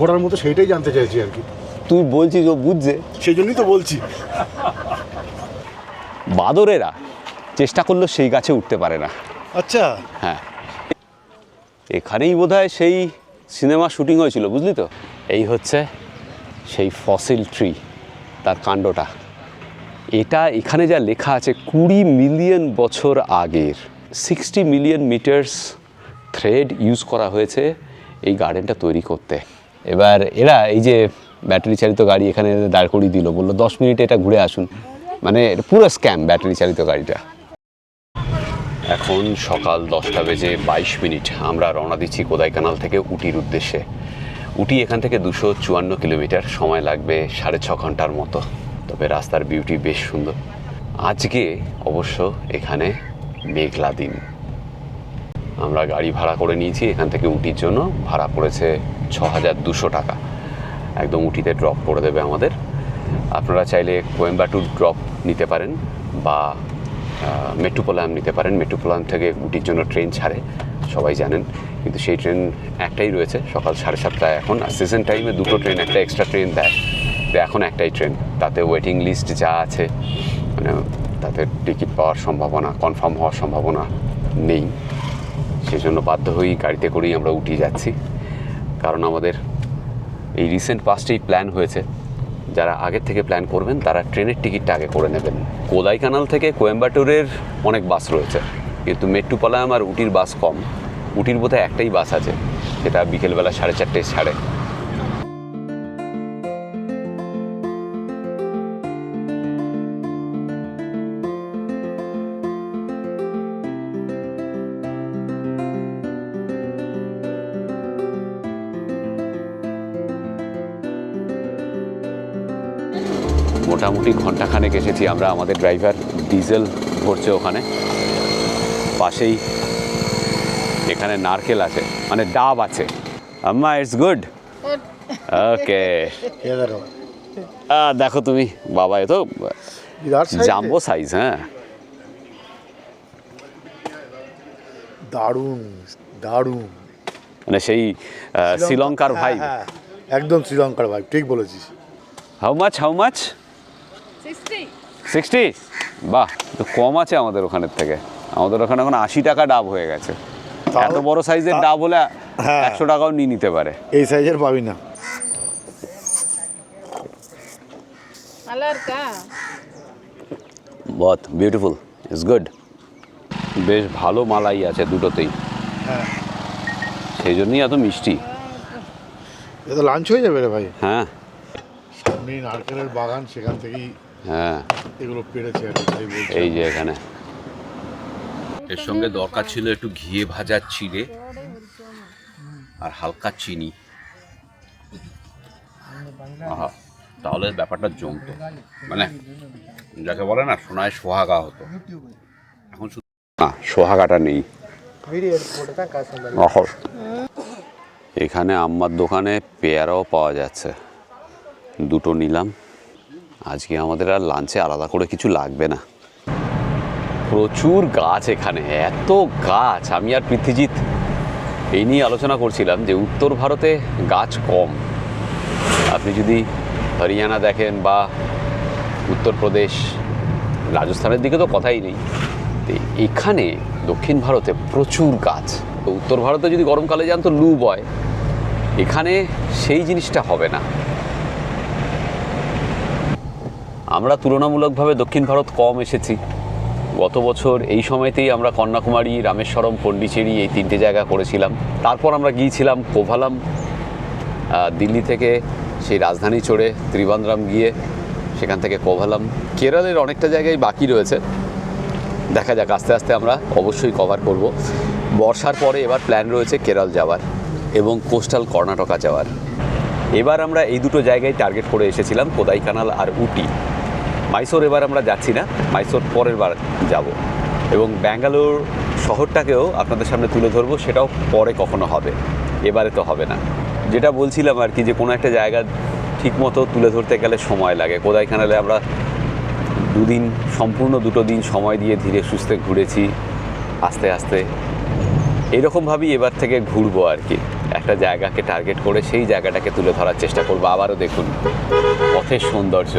ঘোরার মতো সেইটাই জানতে চাইছি আর কি। তুই বলছিস ও বুঝছে, সেই জন্যই তো বলছি। বাদরেরা চেষ্টা করলেও সেই গাছে উঠতে পারে না। আচ্ছা, হ্যাঁ, এখানেই বোধহয় সেই সিনেমা শুটিং হয়েছিল, বুঝলি তো। এই হচ্ছে সেই ফসিল ট্রি, তার কাণ্ডটা। এটা এখানে যা লেখা আছে 20 মিলিয়ন বছর আগের, 60 মিলিয়ন মিটার্স থ্রেড ইউজ করা হয়েছে এই গার্ডেনটা তৈরি করতে। এবার এরা এই যে ব্যাটারি চালিত গাড়ি এখানে দাঁড় করিয়ে দিল, বললো 10 মিনিটে এটা ঘুরে আসুন। মানে পুরো স্ক্যাম ব্যাটারি চালিত গাড়িটা। এখন সকাল 10:22, আমরা রওনা দিচ্ছি কোদাইকানাল থেকে উটির উদ্দেশ্যে। উটি এখান থেকে 254 কিলোমিটার, সময় লাগবে 6.5 ঘন্টার মতো। তবে রাস্তার বিউটি বেশ সুন্দর। আজকে অবশ্য এখানে মেঘলা দিন। আমরা গাড়ি ভাড়া করে নিয়েছি এখান থেকে উটির জন্য, ভাড়া পড়েছে 6200 টাকা। একদম উটিতে ড্রপ করে দেবে আমাদের। আপনারা চাইলে কোয়েম্বাটুর ড্রপ নিতে পারেন বা মেট্রোপোলাম নিতে পারেন। মেট্রোপোলাম থেকে উটির জন্য ট্রেন ছাড়ে, সবাই জানেন, কিন্তু সেই ট্রেন একটাই রয়েছে সকাল 7:30টায় এখন। আর সিজন টাইমে 2টো ট্রেন, একটা এক্সট্রা ট্রেন দেয়, এখন একটাই ট্রেন। তাতে ওয়েটিং লিস্ট যা আছে, মানে তাতে টিকিট পাওয়ার সম্ভাবনা, কনফার্ম হওয়ার সম্ভাবনা নেই। সেই জন্য বাধ্য হয়েই গাড়িতে করেই আমরা উঠে যাচ্ছি। কারণ আমাদের এই রিসেন্ট পাস্টেই প্ল্যান হয়েছে, যারা আগের থেকে প্ল্যান করবেন তারা ট্রেনের টিকিটটা আগে করে নেবেন। কোদাইকানাল থেকে কোয়েম্বাটুরের অনেক বাস রয়েছে, কিন্তু মেট্রোপোলাম আর উটির বাস কম। উটির বোধহয় একটাই বাস আছে, সেটা বিকেলবেলা 4:30টায় ছাড়ে। মোটামুটি ঘন্টাখানেক এসেছি আমরা। আমাদের ড্রাইভার ডিজেল ভরছে ওখানে পাশেই। এখানে নারকেল আছে, মানে ডাব আছে। আম্মা, ইটস গুড। ওকে, দেখো তুমি, বাবা এ তো জাম্বো সাইজ। হ্যাঁ, দারুণ দারুণ, মানে সেই শ্রীলঙ্কার ভাই। একদম শ্রীলঙ্কার ভাই, ঠিক বলেছিস। How much? 60? বাহ, তো কম আছে আমাদের ওখানের থেকে। আমাদের ওখানে এখন 80 টাকা ডাব হয়ে গেছে। এত বড় সাইজের ডাব হলে 100 টাকাও নিয়ে নিতে পারে। এই সাইজের পাবি না। বহুত বিউটিফুল, ইটস গুড। বেশ ভালো মালাই আছে দুটোতেই, সেই জন্যই এত মিষ্টি। এ তো লাঞ্চ হয়ে যাবে রে ভাই। হ্যাঁ, সামনে নারকেলের বাগান, সেখান থেকেই হ্যাঁ, এগুলো পেড়েছে আর কি। এই যে এখানে। এর সঙ্গে দরকার ছিল একটু ঘিয়ে ভাজা চিড়ে আর হালকা চিনি। আহা, তাহলে ব্যাপারটা জমতো, মানে যাকে বলে না সোনায় সোহাগা হতো। এখন শুধু না, সোহাগাটা নেই। এখানে আম্মার দোকানে পেয়ারাও পাওয়া যাচ্ছে, দুটো নিলাম। আজকে আমাদের আর লাঞ্চে আলাদা করে কিছু লাগবে না। প্রচুর গাছ এখানে, এত গাছ। আমি আর পৃথ্বীজিৎ এই নিয়ে আলোচনা করছিলাম যে উত্তর ভারতে গাছ কম। আপনি যদি হরিয়ানা দেখেন বা উত্তরপ্রদেশ, রাজস্থানের দিকে তো কথাই নেই। এখানে দক্ষিণ ভারতে প্রচুর গাছ। তো উত্তর ভারতে যদি গরমকালে যান তো লু বয়, এখানে সেই জিনিসটা হবে না। আমরা তুলনামূলকভাবে দক্ষিণ ভারত কম এসেছি। গত বছর এই সময়তেই আমরা কন্যাকুমারী, রামেশ্বরম, পন্ডিচেরি এই 3টে জায়গা করেছিলাম। তারপর আমরা গিয়েছিলাম কোভালাম, দিল্লি থেকে সেই রাজধানী চড়ে ত্রিবান্দ্রাম গিয়ে সেখান থেকে কোভালাম। কেরলের অনেকটা জায়গায় বাকি রয়েছে, দেখা যাক, আস্তে আস্তে আমরা অবশ্যই কভার করব। বর্ষার পরে এবার প্ল্যান রয়েছে কেরল যাওয়ার এবং কোস্টাল কর্ণাটকা যাওয়ার। এবার আমরা এই দুটো জায়গায় টার্গেট করে এসেছিলাম, কোদাইকানাল আর উটি। মাইসোর এবার আমরা যাচ্ছি না, মাইসোর পরের বার যাব। এবং ব্যাঙ্গালোর শহরটাকেও আপনাদের সামনে তুলে ধরবো, সেটাও পরে কখনো হবে, এবারে তো হবে না। যেটা বলছিলাম আর কি, যে কোনো একটা জায়গা ঠিকমতো তুলে ধরতে গেলে সময় লাগে। কোদাইকানালে আমরা সম্পূর্ণ 2 দিন সময় দিয়ে ধীরে সুস্থে ঘুরেছি আস্তে আস্তে। এইরকমভাবেই এবার থেকে ঘুরবো আর কি। একটা একটা জায়গাকে টার্গেট করে সেই জায়গাটাকে তুলে ধরার চেষ্টা করবো। আবারও দেখুন পথের সৌন্দর্য,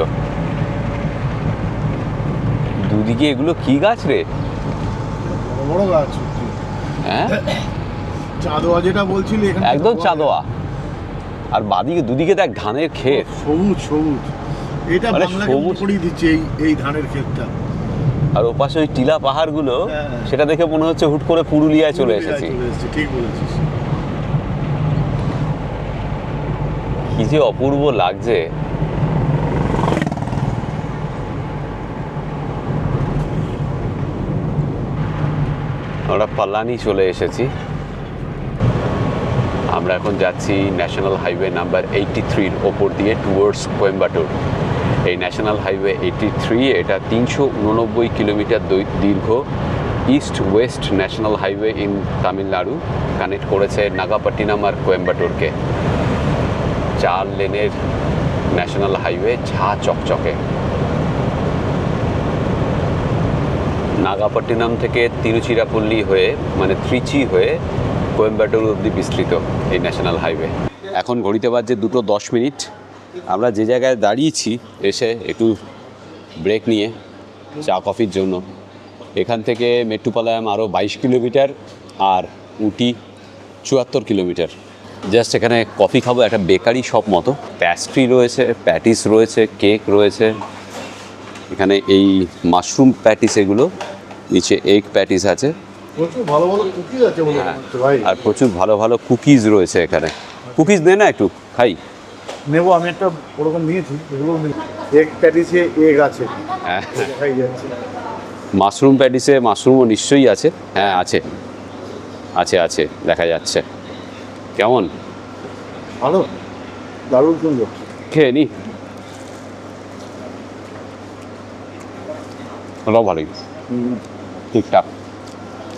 দুদিকে এগুলো কি গাছ রে? বড় গাছ, হ্যাঁ চাঁদোয়া যেটা বলছিলি এখানে একদম চাঁদোয়া। আর বাদিকে দুদিকে দেখ ধানের ক্ষেত, সবুজ সবুজ। এটা মানে বাংলাকে সবুজ। করিয়ে দিচ্ছে এই ধানের ক্ষেতটা। আর ওপাশে ওই টিলা পাহাড়গুলো, হ্যাঁ। সেটা দেখে মনে হচ্ছে হুট করে পুরুলিয়ায় চলে এসেছি। ঠিক বলেছিস। কি যে অপূর্ব লাগছে। আমরা পাল্লানি চলে এসেছি। আমরা এখন যাচ্ছি ন্যাশনাল হাইওয়ে নাম্বার 83-র ওপর দিয়ে টুয়ার্ডস কোয়েম্বাটুর। এই ন্যাশনাল হাইওয়ে 83 এটা 389 কিলোমিটার দীর্ঘ east West national highway in Tamil Nadu connect করেছে নাগাপট্টিনাম আর কোয়েম্বাটুরকে। 4 লেনের ন্যাশনাল হাইওয়ে, ঝা চকচকে। নাগাপট্টিনাম থেকে তিরুচিরাপল্লী হয়ে মানে ত্রিচি হয়ে কোয়েম্বাটুর অবধি বিস্তৃত এই ন্যাশনাল হাইওয়ে। এখন ঘড়িতে বাজছে 2:10। আমরা যে জায়গায় দাঁড়িয়েছি এসে একটু ব্রেক নিয়ে চা কফির জন্য। এখান থেকে মেট্টুপালায়াম আরও 22 কিলোমিটার আর উটি 74 কিলোমিটার। জাস্ট এখানে কফি খাবো, একটা বেকারি শপ মতো। প্যাস্ট্রি রয়েছে, প্যাটিস রয়েছে, কেক রয়েছে। এখানে এই মাশরুম প্যাটিস, এগুলো নিচে এগ প্যাটিস আছে। প্রচুর ভালো ভালো কুকিজ আছে বলে মনে হচ্ছে ভাই। আর প্রচুর ভালো ভালো কুকিজ রয়েছে এখানে। কুকিজ দে না একটু খাই। নেবো, আমি একটা ওরকম নিয়েছি, এগুলো এগ প্যাটিসে এগ আছে, হ্যাঁ, দেখাই যাচ্ছে। মাশরুম প্যাটিসে মাশরুমও নিশ্চয়ই আছে। হ্যাঁ আছে আছে আছে, দেখা যাচ্ছে। কেমন? ভালো, দারুণ সুন্দর। খেয়ে নি, ওটাও ভালোই, ঠিকঠাক।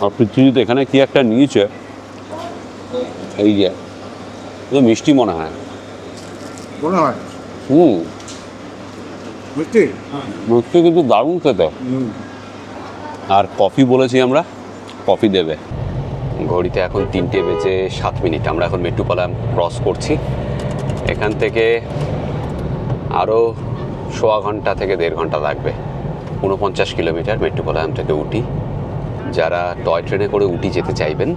আর পৃথিবীতে এখানে কি একটা নিয়েছে, এই যে তো মিষ্টি মনে হয়। মনে হয় মিষ্টি, মিষ্টি কিন্তু দারুণ খেতে। আর কফি বলেছি আমরা, কফি দেবে। ঘড়িতে এখন 3:07। আমরা এখন মেট্টুপালায়াম ক্রস করছি। এখান থেকে আরও 1.25 ঘন্টা থেকে 1.5 ঘন্টা লাগবে। 49 কিলোমিটার মেট্টুপালায়াম থেকে উটি। যারা টয় ট্রেনে করে উটি যেতে চাইবেন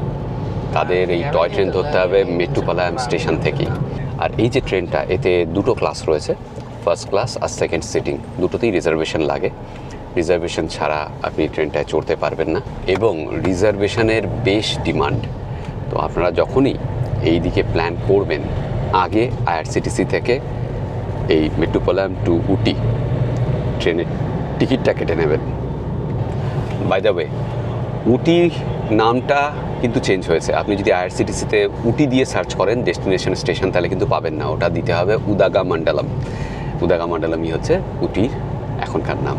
তাদের এই টয় ট্রেন ধরতে হবে মেট্টুপালায়াম স্টেশন থেকেই। আর এই যে ট্রেনটা, এতে 2টো ক্লাস রয়েছে, ফার্স্ট ক্লাস আর সেকেন্ড সিটিং। দুটোতেই রিজার্ভেশন লাগে। রিজার্ভেশন ছাড়া আপনি ট্রেনটায় চড়তে পারবেন না, এবং রিজার্ভেশনের বেশ ডিমান্ড। তো আপনারা যখনই এই দিকে প্ল্যান করবেন, আগে আইআরসিটিসি থেকে এই মেট্টুপালায়াম টু উটি ট্রেনের টিকিটটা কেটে নেবেন। বাই দ্য ওয়ে, উটি নামটা কিন্তু চেঞ্জ হয়েছে। আপনি যদি আইআরসিটিসিতে উটি দিয়ে সার্চ করেন ডেস্টিনেশন স্টেশন, তাহলে কিন্তু পাবেন না। ওটা দিতে হবে উদাগামান্ডালাম। উদাগামান্ডালামই হচ্ছে উটির এখনকার নাম।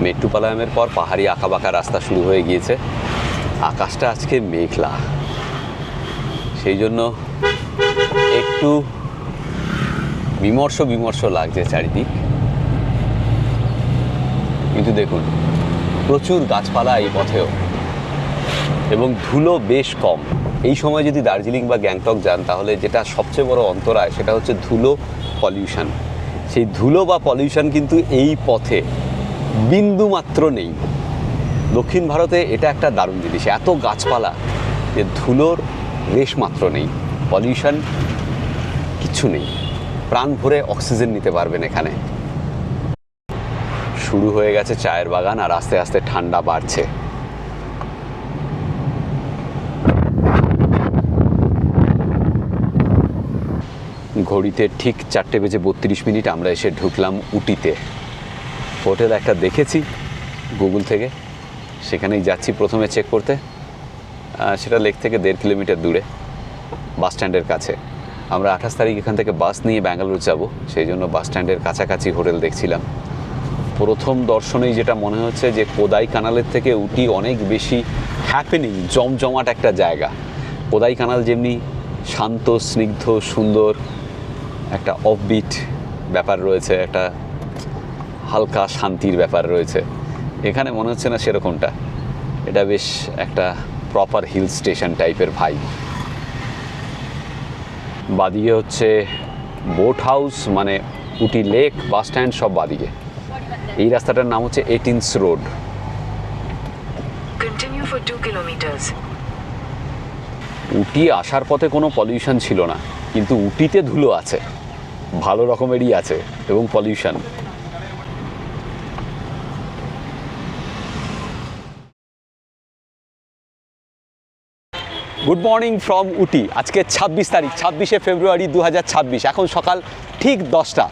মেট্টুপালায়ামের পর পাহাড়ি আঁকাবাঁকা রাস্তা শুরু হয়ে গিয়েছে। আকাশটা আজকে মেঘলা, সেই জন্য একটু বিমর্ষ বিমর্ষ লাগছে চারিদিক। কিন্তু দেখুন প্রচুর গাছপালা এই পথেও, এবং ধুলো বেশ কম। এই সময় যদি দার্জিলিং বা গ্যাংটক যান, তাহলে যেটা সবচেয়ে বড় অন্তরায় সেটা হচ্ছে ধুলো, পলিউশন। সেই ধুলো বা পলিউশন কিন্তু এই পথে বিন্দু মাত্র নেই। দক্ষিণ ভারতে এটা একটা দারুণ জিনিস, এত গাছপালা যে ধুলোর রেশ মাত্র নেই, পলিউশন কিচ্ছু নেই। প্রাণ ভরে অক্সিজেন নিতে পারবেন এখানে। শুরু হয়ে গেছে চায়ের বাগান, আর আস্তে আস্তে ঠান্ডা বাড়ছে। ঘড়িতে ঠিক 4:32 আমরা এসে ঢুকলাম উটিতে। হোটেল একটা দেখেছি গুগল থেকে, সেখানেই যাচ্ছি প্রথমে চেক করতে। সেটা লেক থেকে 1.5 কিলোমিটার দূরে, বাস স্ট্যান্ডের কাছে। আমরা 28 তারিখ এখান থেকে বাস নিয়ে ব্যাঙ্গালোর যাব, সেই জন্য বাস স্ট্যান্ডের কাছাকাছি হোটেল দেখছিলাম। প্রথম দর্শনেই যেটা মনে হচ্ছে যে কোদাই কানালের থেকে উটি অনেক বেশি হ্যাপেনিং, জমজমাট একটা জায়গা। কোদাই কানাল যেমনি শান্ত, স্নিগ্ধ, সুন্দর, একটা অফবিট ব্যাপার রয়েছে, একটা হালকা শান্তির ব্যাপার রয়েছে, এখানে মনে হচ্ছে না সেরকমটা। এটা বেশ একটা প্রপার হিল স্টেশন টাইপের ভাই। বাদিকে হচ্ছে বোট হাউস, মানে উটি লেক, বাস স্ট্যান্ড সব বাদিকে। এই রাস্তাটার নাম হচ্ছে 18th road. Continue for 2 kilometers. উটি আসার পথে কোনো পলিউশন ছিল না, কিন্তু উটিতে ধুলো আছে, ভালো রকমেরই আছে, এবং পলিউশন। গুড মর্নিং ফ্রম উটি। আজকে 26 তারিখ, 26শে ফেব্রুয়ারি 2026। এখন সকাল ঠিক 10টা।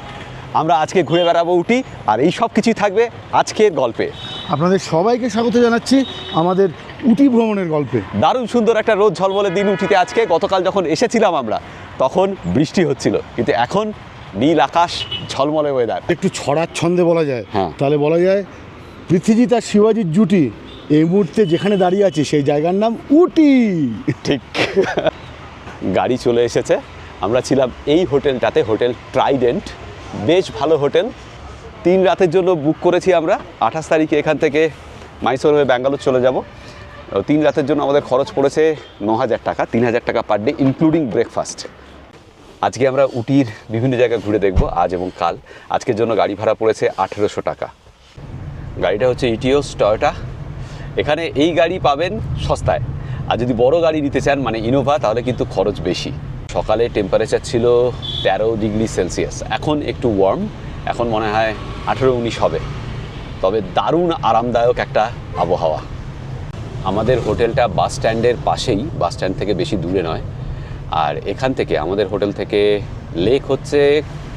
আমরা আজকে ঘুরে বেড়াবো উটি, আর এই সব কিছুই থাকবে আজকের গল্পে। আপনাদের সবাইকে স্বাগত জানাচ্ছি আমাদের উটি ভ্রমণের গল্পে। দারুণ সুন্দর একটা রোদ ঝলমলে দিন উঠিতে আজকে। গতকাল যখন এসেছিলাম আমরা তখন বৃষ্টি হচ্ছিল, কিন্তু এখন নীল আকাশ, ঝলমলে ওয়েদার। একটু ছড়ার ছন্দে বলা যায়, হ্যাঁ। তাহলে বলা যায় পৃথ্বীজিৎ আর শিবাজির জুটি এই মুহূর্তে যেখানে দাঁড়িয়ে আছে সেই জায়গার নাম উটি। ঠিক। গাড়ি চলে এসেছে। আমরা ছিলাম এই হোটেলটাতে, হোটেল ট্রাইডেন্ট। বেশ ভালো হোটেল। 3 রাতের জন্য বুক করেছি আমরা। 28 তারিখে এখান থেকে মাইসোর হয়ে ব্যাঙ্গালোর চলে যাব। 3 রাতের জন্য আমাদের খরচ পড়েছে 9,000 টাকা, 3,000 টাকা পার ডে ইনক্লুডিং ব্রেকফাস্ট। আজকে আমরা উটির বিভিন্ন জায়গা ঘুরে দেখব, আজ এবং কাল। আজকের জন্য গাড়ি ভাড়া পড়েছে 1800 টাকা। গাড়িটা হচ্ছে ইটিওস টয়োটা। এখানে এই গাড়ি পাবেন সস্তায়, আর যদি বড় গাড়ি নিতে চান মানে ইনোভা, তাহলে কিন্তু খরচ বেশি। সকালে টেম্পারেচার ছিল 13 ডিগ্রি সেলসিয়াস, এখন একটু ওয়ার্ম, এখন মনে হয় 18-19 হবে। তবে দারুণ আরামদায়ক একটা আবহাওয়া। আমাদের হোটেলটা বাস স্ট্যান্ডের পাশেই, বাস স্ট্যান্ড থেকে বেশি দূরে নয়। আর এখান থেকে আমাদের হোটেল থেকে লেক হচ্ছে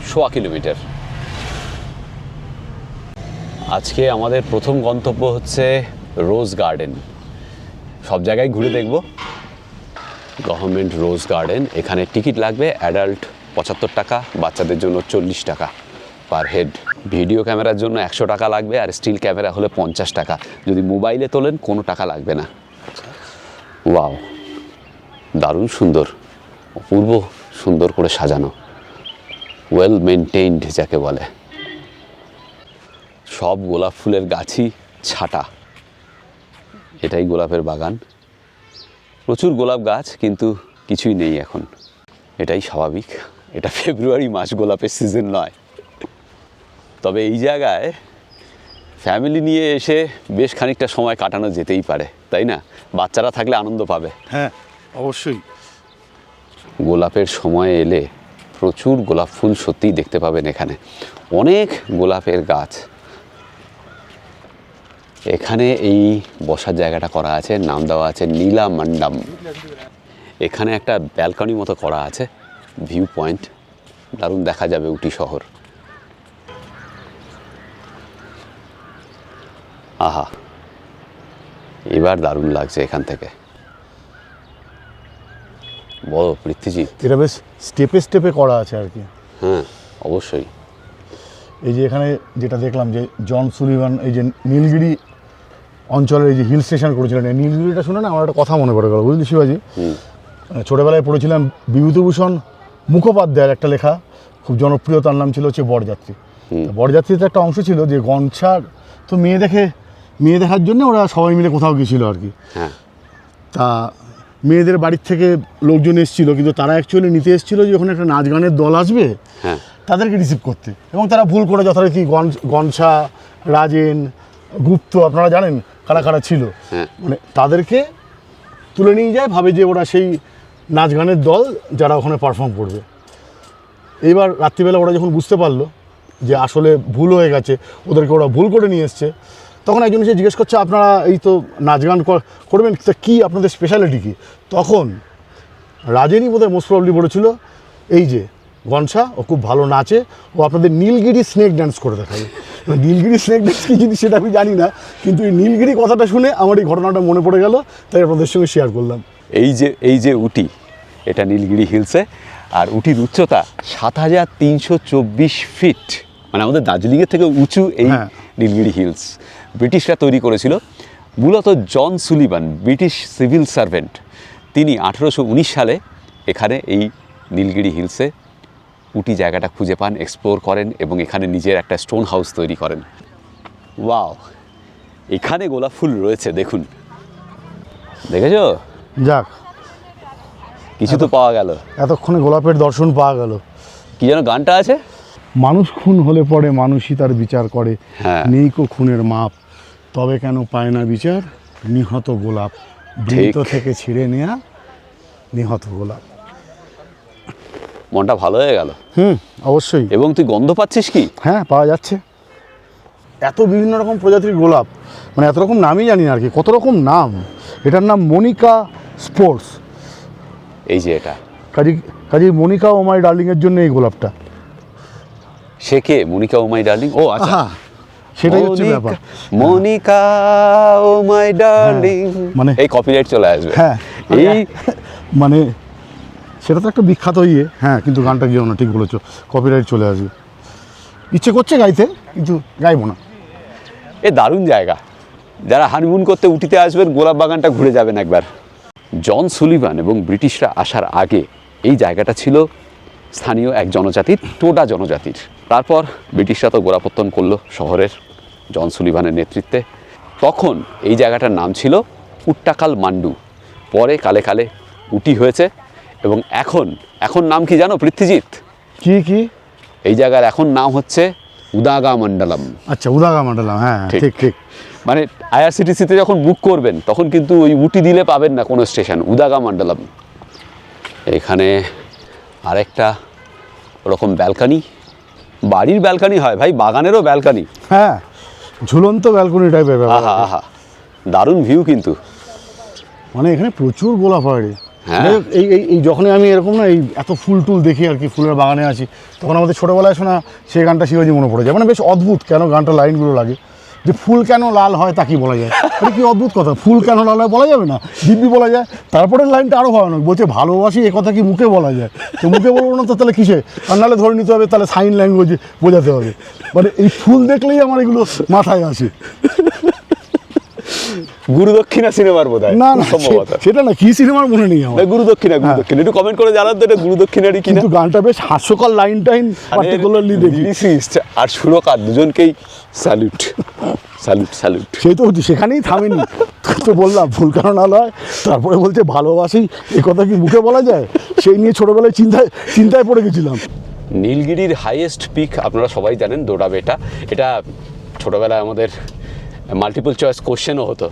1.25 কিলোমিটার। আজকে আমাদের প্রথম গন্তব্য হচ্ছে রোজ গার্ডেন। সব জায়গায় ঘুরে দেখব। গভর্নমেন্ট রোজ গার্ডেন, এখানে টিকিট লাগবে অ্যাডাল্ট 75 টাকা, বাচ্চাদের জন্য 40 টাকা পার হেড। ভিডিও ক্যামেরার জন্য 100 টাকা লাগবে, আর স্টিল ক্যামেরা হলে 50 টাকা। যদি মোবাইলে তোলেন কোনো টাকা লাগবে না। ওয়াও, দারুণ সুন্দর, অপূর্ব সুন্দর করে সাজানো, ওয়েল মেনটেইনড যাকে বলে। সব গোলাপ ফুলের গাছই ছাটা। এটাই গোলাপের বাগান। প্রচুর গোলাপ গাছ, কিন্তু কিছুই নেই এখন। এটাই স্বাভাবিক, এটা ফেব্রুয়ারি মাস, গোলাপের সিজন নয়। তবে এই জায়গায় ফ্যামিলি নিয়ে এসে বেশ খানিকটা সময় কাটানো যেতেই পারে, তাই না? বাচ্চারা থাকলে আনন্দ পাবে। হ্যাঁ, অবশ্যই। গোলাপের সময় এলে প্রচুর গোলাপ ফুল সত্যিই দেখতে পাবেন এখানে। অনেক গোলাপের গাছ। এখানে এই বসার জায়গাটা করা আছে, নাম দেওয়া আছে নীলা মণ্ডম। এখানে একটা ব্যালকনি মতো করা আছে, ভিউ পয়েন্ট, দারুণ দেখা যাবে উটি শহর। আহা, এবার দারুণ লাগছে এখান থেকে। বড় পৃথ্বীজিৎ। এটা বেশ স্টেপে স্টেপে করা আছে আর কি। হ্যাঁ, অবশ্যই। এই যে এখানে যেটা দেখলাম যে জন সুলিভান এই যে নীলগিরি অঞ্চলের এই যে হিল স্টেশন করেছিলেন, এই নীলগিরিটা শুনে না আমার একটা কথা মনে পড়ে গেল, বুঝলি শিবাজি? ছোটোবেলায় পড়েছিলাম বিভূতিভূষণ মুখোপাধ্যায়ের একটা লেখা, খুব জনপ্রিয়, তার নাম ছিল হচ্ছে বরযাত্রী। বরযাত্রীতে একটা অংশ ছিল যে গনছার তো মেয়ে দেখার জন্য ওরা সবাই মিলে কোথাও গিয়েছিল আর কি। হ্যাঁ। তা মেয়েদের বাড়ির থেকে লোকজন এসেছিল, কিন্তু তারা অ্যাকচুয়ালি নিতে এসেছিলো যে ওখানে একটা নাচ গানের দল আসবে, হ্যাঁ, তাদেরকে রিসিভ করতে। এবং তারা ভুল করে যথারীতি গনছা, রাজেন, গুপ্ত, আপনারা জানেন কারা কারা ছিল, হ্যাঁ, মানে তাদেরকে তুলে নিয়ে যায়, ভাবে যে ওরা সেই নাচ গানের দল যারা ওখানে পারফর্ম করবে। এইবার রাত্রিবেলা ওরা যখন বুঝতে পারলো যে আসলে ভুল হয়ে গেছে, ওদেরকে ওরা ভুল করে নিয়ে এসছে, তখন একজন এসে জিজ্ঞেস করছে, আপনারা এই তো নাচ গান করবেন, তা কী আপনাদের স্পেশালিটি কী? তখন রাজেনই বোধহয় মোস্ট প্রবলি বলেছিল, এই যে গনছা, ও খুব ভালো নাচে, ও আপনাদের নীলগিরি স্নেক ডান্স করে দেখাবে। নীলগিরি স্নেক ডান্স কি জিনিস সেটা আমি জানি না, কিন্তু এই নীলগিরি কথাটা শুনে আমার এই ঘটনাটা মনে পড়ে গেল, তাই আপনাদের সঙ্গে শেয়ার করলাম। এই যে উটি, এটা নীলগিরি হিলসে। আর উটির উচ্চতা 7,324 ফিট, মানে আমাদের দার্জিলিংয়ের থেকে উঁচু এই নীলগিরি হিলস। ব্রিটিশরা তৈরি করেছিল। মূলত জন সুলিভান, ব্রিটিশ সিভিল সার্ভেন্ট, তিনি 1819 সালে এখানে এই নীলগিরি হিলসে উটি জায়গাটা খুঁজে পান, এক্সপ্লোর করেন, এবং এখানে নিজের একটা স্টোন হাউস তৈরি করেন। ওয়াও, এখানে গোলাপ ফুল রয়েছে, দেখুন, দেখেছো? যাক, কিছু তো পাওয়া গেল। এতক্ষণে গোলাপের দর্শন পাওয়া গেল। কি যেন গানটা আছে, মানুষ খুন হলে পরে মানুষই তার বিচার করে, হ্যাঁ। নেই কো খুনের মাপ, তবে কেন পায় না বিচার নিহত গোলাপ, বৃন্ত থেকে ছিঁড়ে নেয়া নিহত গোলাপ। মনটা ভালো হয়ে গেল। অবশ্যই। এবং তুই গন্ধ পাচ্ছিস কি? হ্যাঁ, পাওয়া যাচ্ছে। এত বিভিন্ন রকম প্রজাতির গোলাপ, মানে এত রকম নামই জানি না আর কি, কত রকম নাম। এটার নাম মনিকা স্পোর্টস। এই যে এটা কাজী মনিকা ও মাই ডার্লিংয়ের জন্য এই গোলাপটা। সে কে? মনিকা ও মাই ডার্লিং? ও আচ্ছা, সেটাই হচ্ছে ব্যাপার। মনিকা ও মাই ডার্লিং, মানে এই কপিরাইট চলে আসবে। হ্যাঁ, এই মানে সেটা তো একটা বিখ্যাত ইয়ে। হ্যাঁ, কিন্তু গানটা গিয়েও না, ঠিক বলেছো, কপিরাইট চলে আসবে। ইচ্ছে করছে গাইতে, কিন্তু গাইবো না। এ দারুণ জায়গা। যারা হানিমুন করতে উটিতে আসবেন, গোলাপ বাগানটা ঘুরে যাবেন একবার। জন সুলিভান এবং ব্রিটিশরা আসার আগে এই জায়গাটা ছিল স্থানীয় এক জনজাতির, টোডা জনজাতির। তারপর ব্রিটিশরা তো গোড়াপত্তন করলো শহরের জন সুলিভানের নেতৃত্বে। তখন এই জায়গাটার নাম ছিল উট্টাকাল মান্ডু। পরে কালে কালে উটি হয়েছে। এবং এখন নাম কি জানো পৃথ্বীজিৎ? কি এই জায়গার এখন নাম হচ্ছে উদাগা মণ্ডলম। আচ্ছা, উদাগা মণ্ডলম, হ্যাঁ ঠিক। মানে আইআরসিটিসিতে যখন বুক করবেন তখন কিন্তু ওই উটি দিলে পাবেন না কোনো স্টেশন, উদাগা মণ্ডলম। এখানে আরেকটা ওরকম ব্যালকানি, বাড়ির ব্যালকানি হয় ভাই, বাগানেরও ব্যালকানি। হ্যাঁ, ঝুলন্ত ব্যালকনি টাইপের ব্যাপার। আহা, দারুণ ভিউ কিন্তু। মানে এখানে প্রচুর গোলাপ হয় রে। হ্যাঁ। এই যখনই আমি এরকম না, এই এত ফুল টুল দেখি আর কি, ফুলের বাগানে আছি, তখন আমাদের ছোটোবেলায় শোনা সেই গানটা শিবাজি মনে পড়ে যায়। মানে বেশ অদ্ভুত কেন গানটা লাইনগুলো লাগে, যে ফুল কেন লাল হয় তা কি বলা যায়? মানে কি অদ্ভুত কথা, ফুল কেন লাল হয় বলা যাবে না, দিব্যি বলা যায়। তারপরের লাইনটা আরও ভয়ানক, বলছে ভালোবাসি, এ কথা কি মুখে বলা যায়? তো মুখে বলবো না তো তাহলে কিসে? আর নাহলে ধরে নিতে হবে তাহলে সাইন ল্যাঙ্গুয়েজে বোঝাতে হবে। মানে এই ফুল দেখলেই আমার এগুলো মাথায় আসে। গুরুদক্ষিণা সিনেমার বোধ হয়, না সেটা না, কি সিনেমার মনে নেই আমার। গুরুদক্ষিণা একটু কমেন্ট করে জানান তো এটা গুরুদক্ষিণারই কিনা। কিন্তু গানটা বেশ হাস্যকর, লাইন টাইন পার্টিকুলারলি দেখি। আর সুরকার দুজনকেই স্যালুট। সেই তো সেখানেই থামেনি, তো বললাম ফুল কেন লাল হয়, তারপরে বলছে ভালোবাসি, এ কথা কি মুখে বলা যায়? সেই নিয়ে ছোটবেলায় চিন্তায় পড়ে গেছিলাম। নীলগিরির হাইয়েস্ট পিক আপনারা সবাই জানেন, ডোডা বেটা। এটা ছোটবেলায় আমাদের মাল্টিপল চয়েস কোশ্চেনও হতো।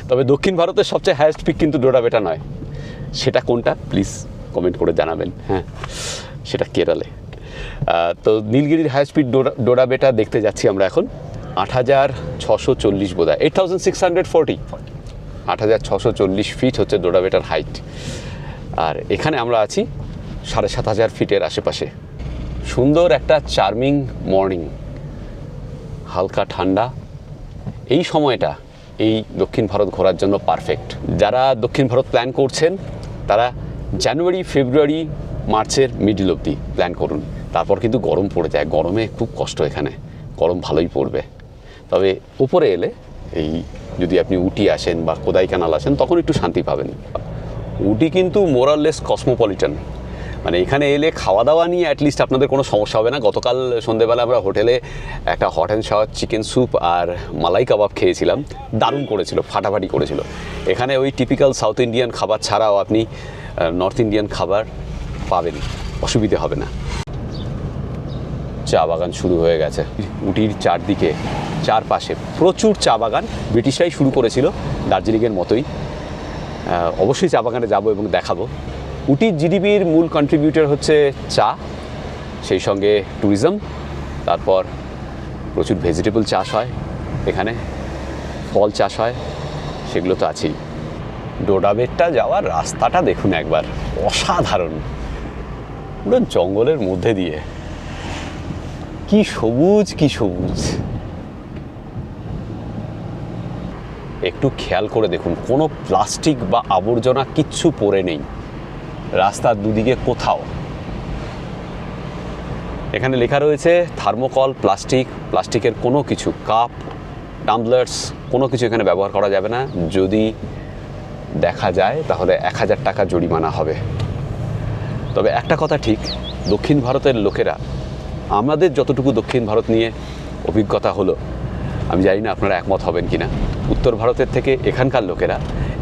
তবে দক্ষিণ ভারতের সবচেয়ে হাইয়েস্ট পিক কিন্তু ডোডা বেটা নয়। সেটা কোনটা প্লিজ কমেন্ট করে জানাবেন। হ্যাঁ, সেটা কেরালে। তো নীলগিরির হাইয়েস্ট পিক ডোডা বেটা দেখতে যাচ্ছি আমরা এখন। 8640 বোধ হয়, 8640, 8640 ফিট হচ্ছে ডোডা বেটার হাইট। আর এখানে আমরা আছি 7500 ফিটের আশেপাশে। সুন্দর একটা চার্মিং মর্নিং, হালকা ঠান্ডা। এই সময়টা এই দক্ষিণ ভারত ঘোরার জন্য পারফেক্ট। যারা দক্ষিণ ভারত প্ল্যান করছেন তারা জানুয়ারি, ফেব্রুয়ারি, মার্চের মিডল অবধি প্ল্যান করুন। তারপর কিন্তু গরম পড়ে যায়, গরমে খুব কষ্ট। এখানে গরম ভালোই পড়বে। তবে উপরে এলে, এই যদি আপনি উটি আসেন বা কোদাইকানাল আসেন, তখন একটু শান্তি পাবেন। উটি কিন্তু মোরাললেস কসমোপলিটন। মানে এখানে এলে খাওয়া দাওয়া নিয়ে অ্যাটলিস্ট আপনাদের কোনো সমস্যা হবে না। গতকাল সন্ধ্যেবেলা আমরা হোটেলে একটা hot and sour chicken soup আর মালাই কাবাব খেয়েছিলাম, দারুণ করেছিল, ফাটাফাটি করেছিল। এখানে ওই টিপিক্যাল সাউথ ইন্ডিয়ান খাবার ছাড়াও আপনি নর্থ ইন্ডিয়ান খাবার পাবেন, অসুবিধে হবে না। চা বাগান শুরু হয়ে গেছে উটির চারদিকে, চারপাশে প্রচুর চা বাগান। ব্রিটিশরাই শুরু করেছিল, দার্জিলিংয়ের মতোই। অবশ্যই চা বাগানে যাবো এবং দেখাবো। উটির জিডিপির মূল কন্ট্রিবিউটর হচ্ছে চা, সেই সঙ্গে ট্যুরিজম, তারপর প্রচুর ভেজিটেবল চাষ হয় এখানে, ফল চাষ হয়, সেগুলো তো আছেই। ডোডাবেটটা যাওয়ার রাস্তাটা দেখুন একবার, অসাধারণ। পুরো জঙ্গলের মধ্যে দিয়ে, কি সবুজ কি সবুজ। একটু খেয়াল করে দেখুন, কোনো প্লাস্টিক বা আবর্জনা কিচ্ছু পড়ে নেই রাস্তার দুদিকে কোথাও। এখানে লেখা রয়েছে থার্মোকল, প্লাস্টিকের কোনো কিছু, কাপ, টাম্বলার্স, কোনো কিছু এখানে ব্যবহার করা যাবে না। যদি দেখা যায় তাহলে 1000 টাকা জরিমানা হবে। তবে একটা কথা ঠিক, দক্ষিণ ভারতের লোকেরা, আমাদের যতটুকু দক্ষিণ ভারত নিয়ে অভিজ্ঞতা হলো, আমি জানি না আপনারা একমত হবেন কিনা, উত্তর ভারতের থেকে এখানকার লোকেরা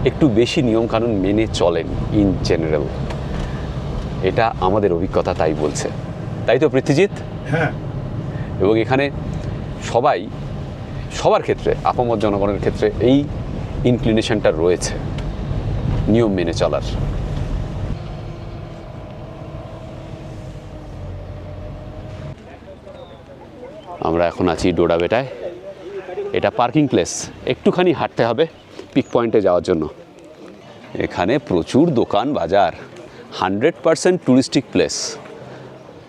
একটু বেশি নিয়মকানুন মেনে চলেন ইন জেনারেল। এটা আমাদের অভিজ্ঞতা তাই বলছে, তাই তো পৃথ্বীজিৎ? হ্যাঁ। এবং এখানে সবার ক্ষেত্রে, আপামর জনগণের ক্ষেত্রে এই ইনক্লিনেশনটা রয়েছে নিয়ম মেনে চলার। আমরা এখন আছি ডোডাবেটায়। এটা পার্কিং প্লেস, একটুখানি হাঁটতে হবে পিক পয়েন্টে যাওয়ার জন্য। এখানে প্রচুর দোকান বাজার, 100% ট্যুরিস্টিক প্লেস।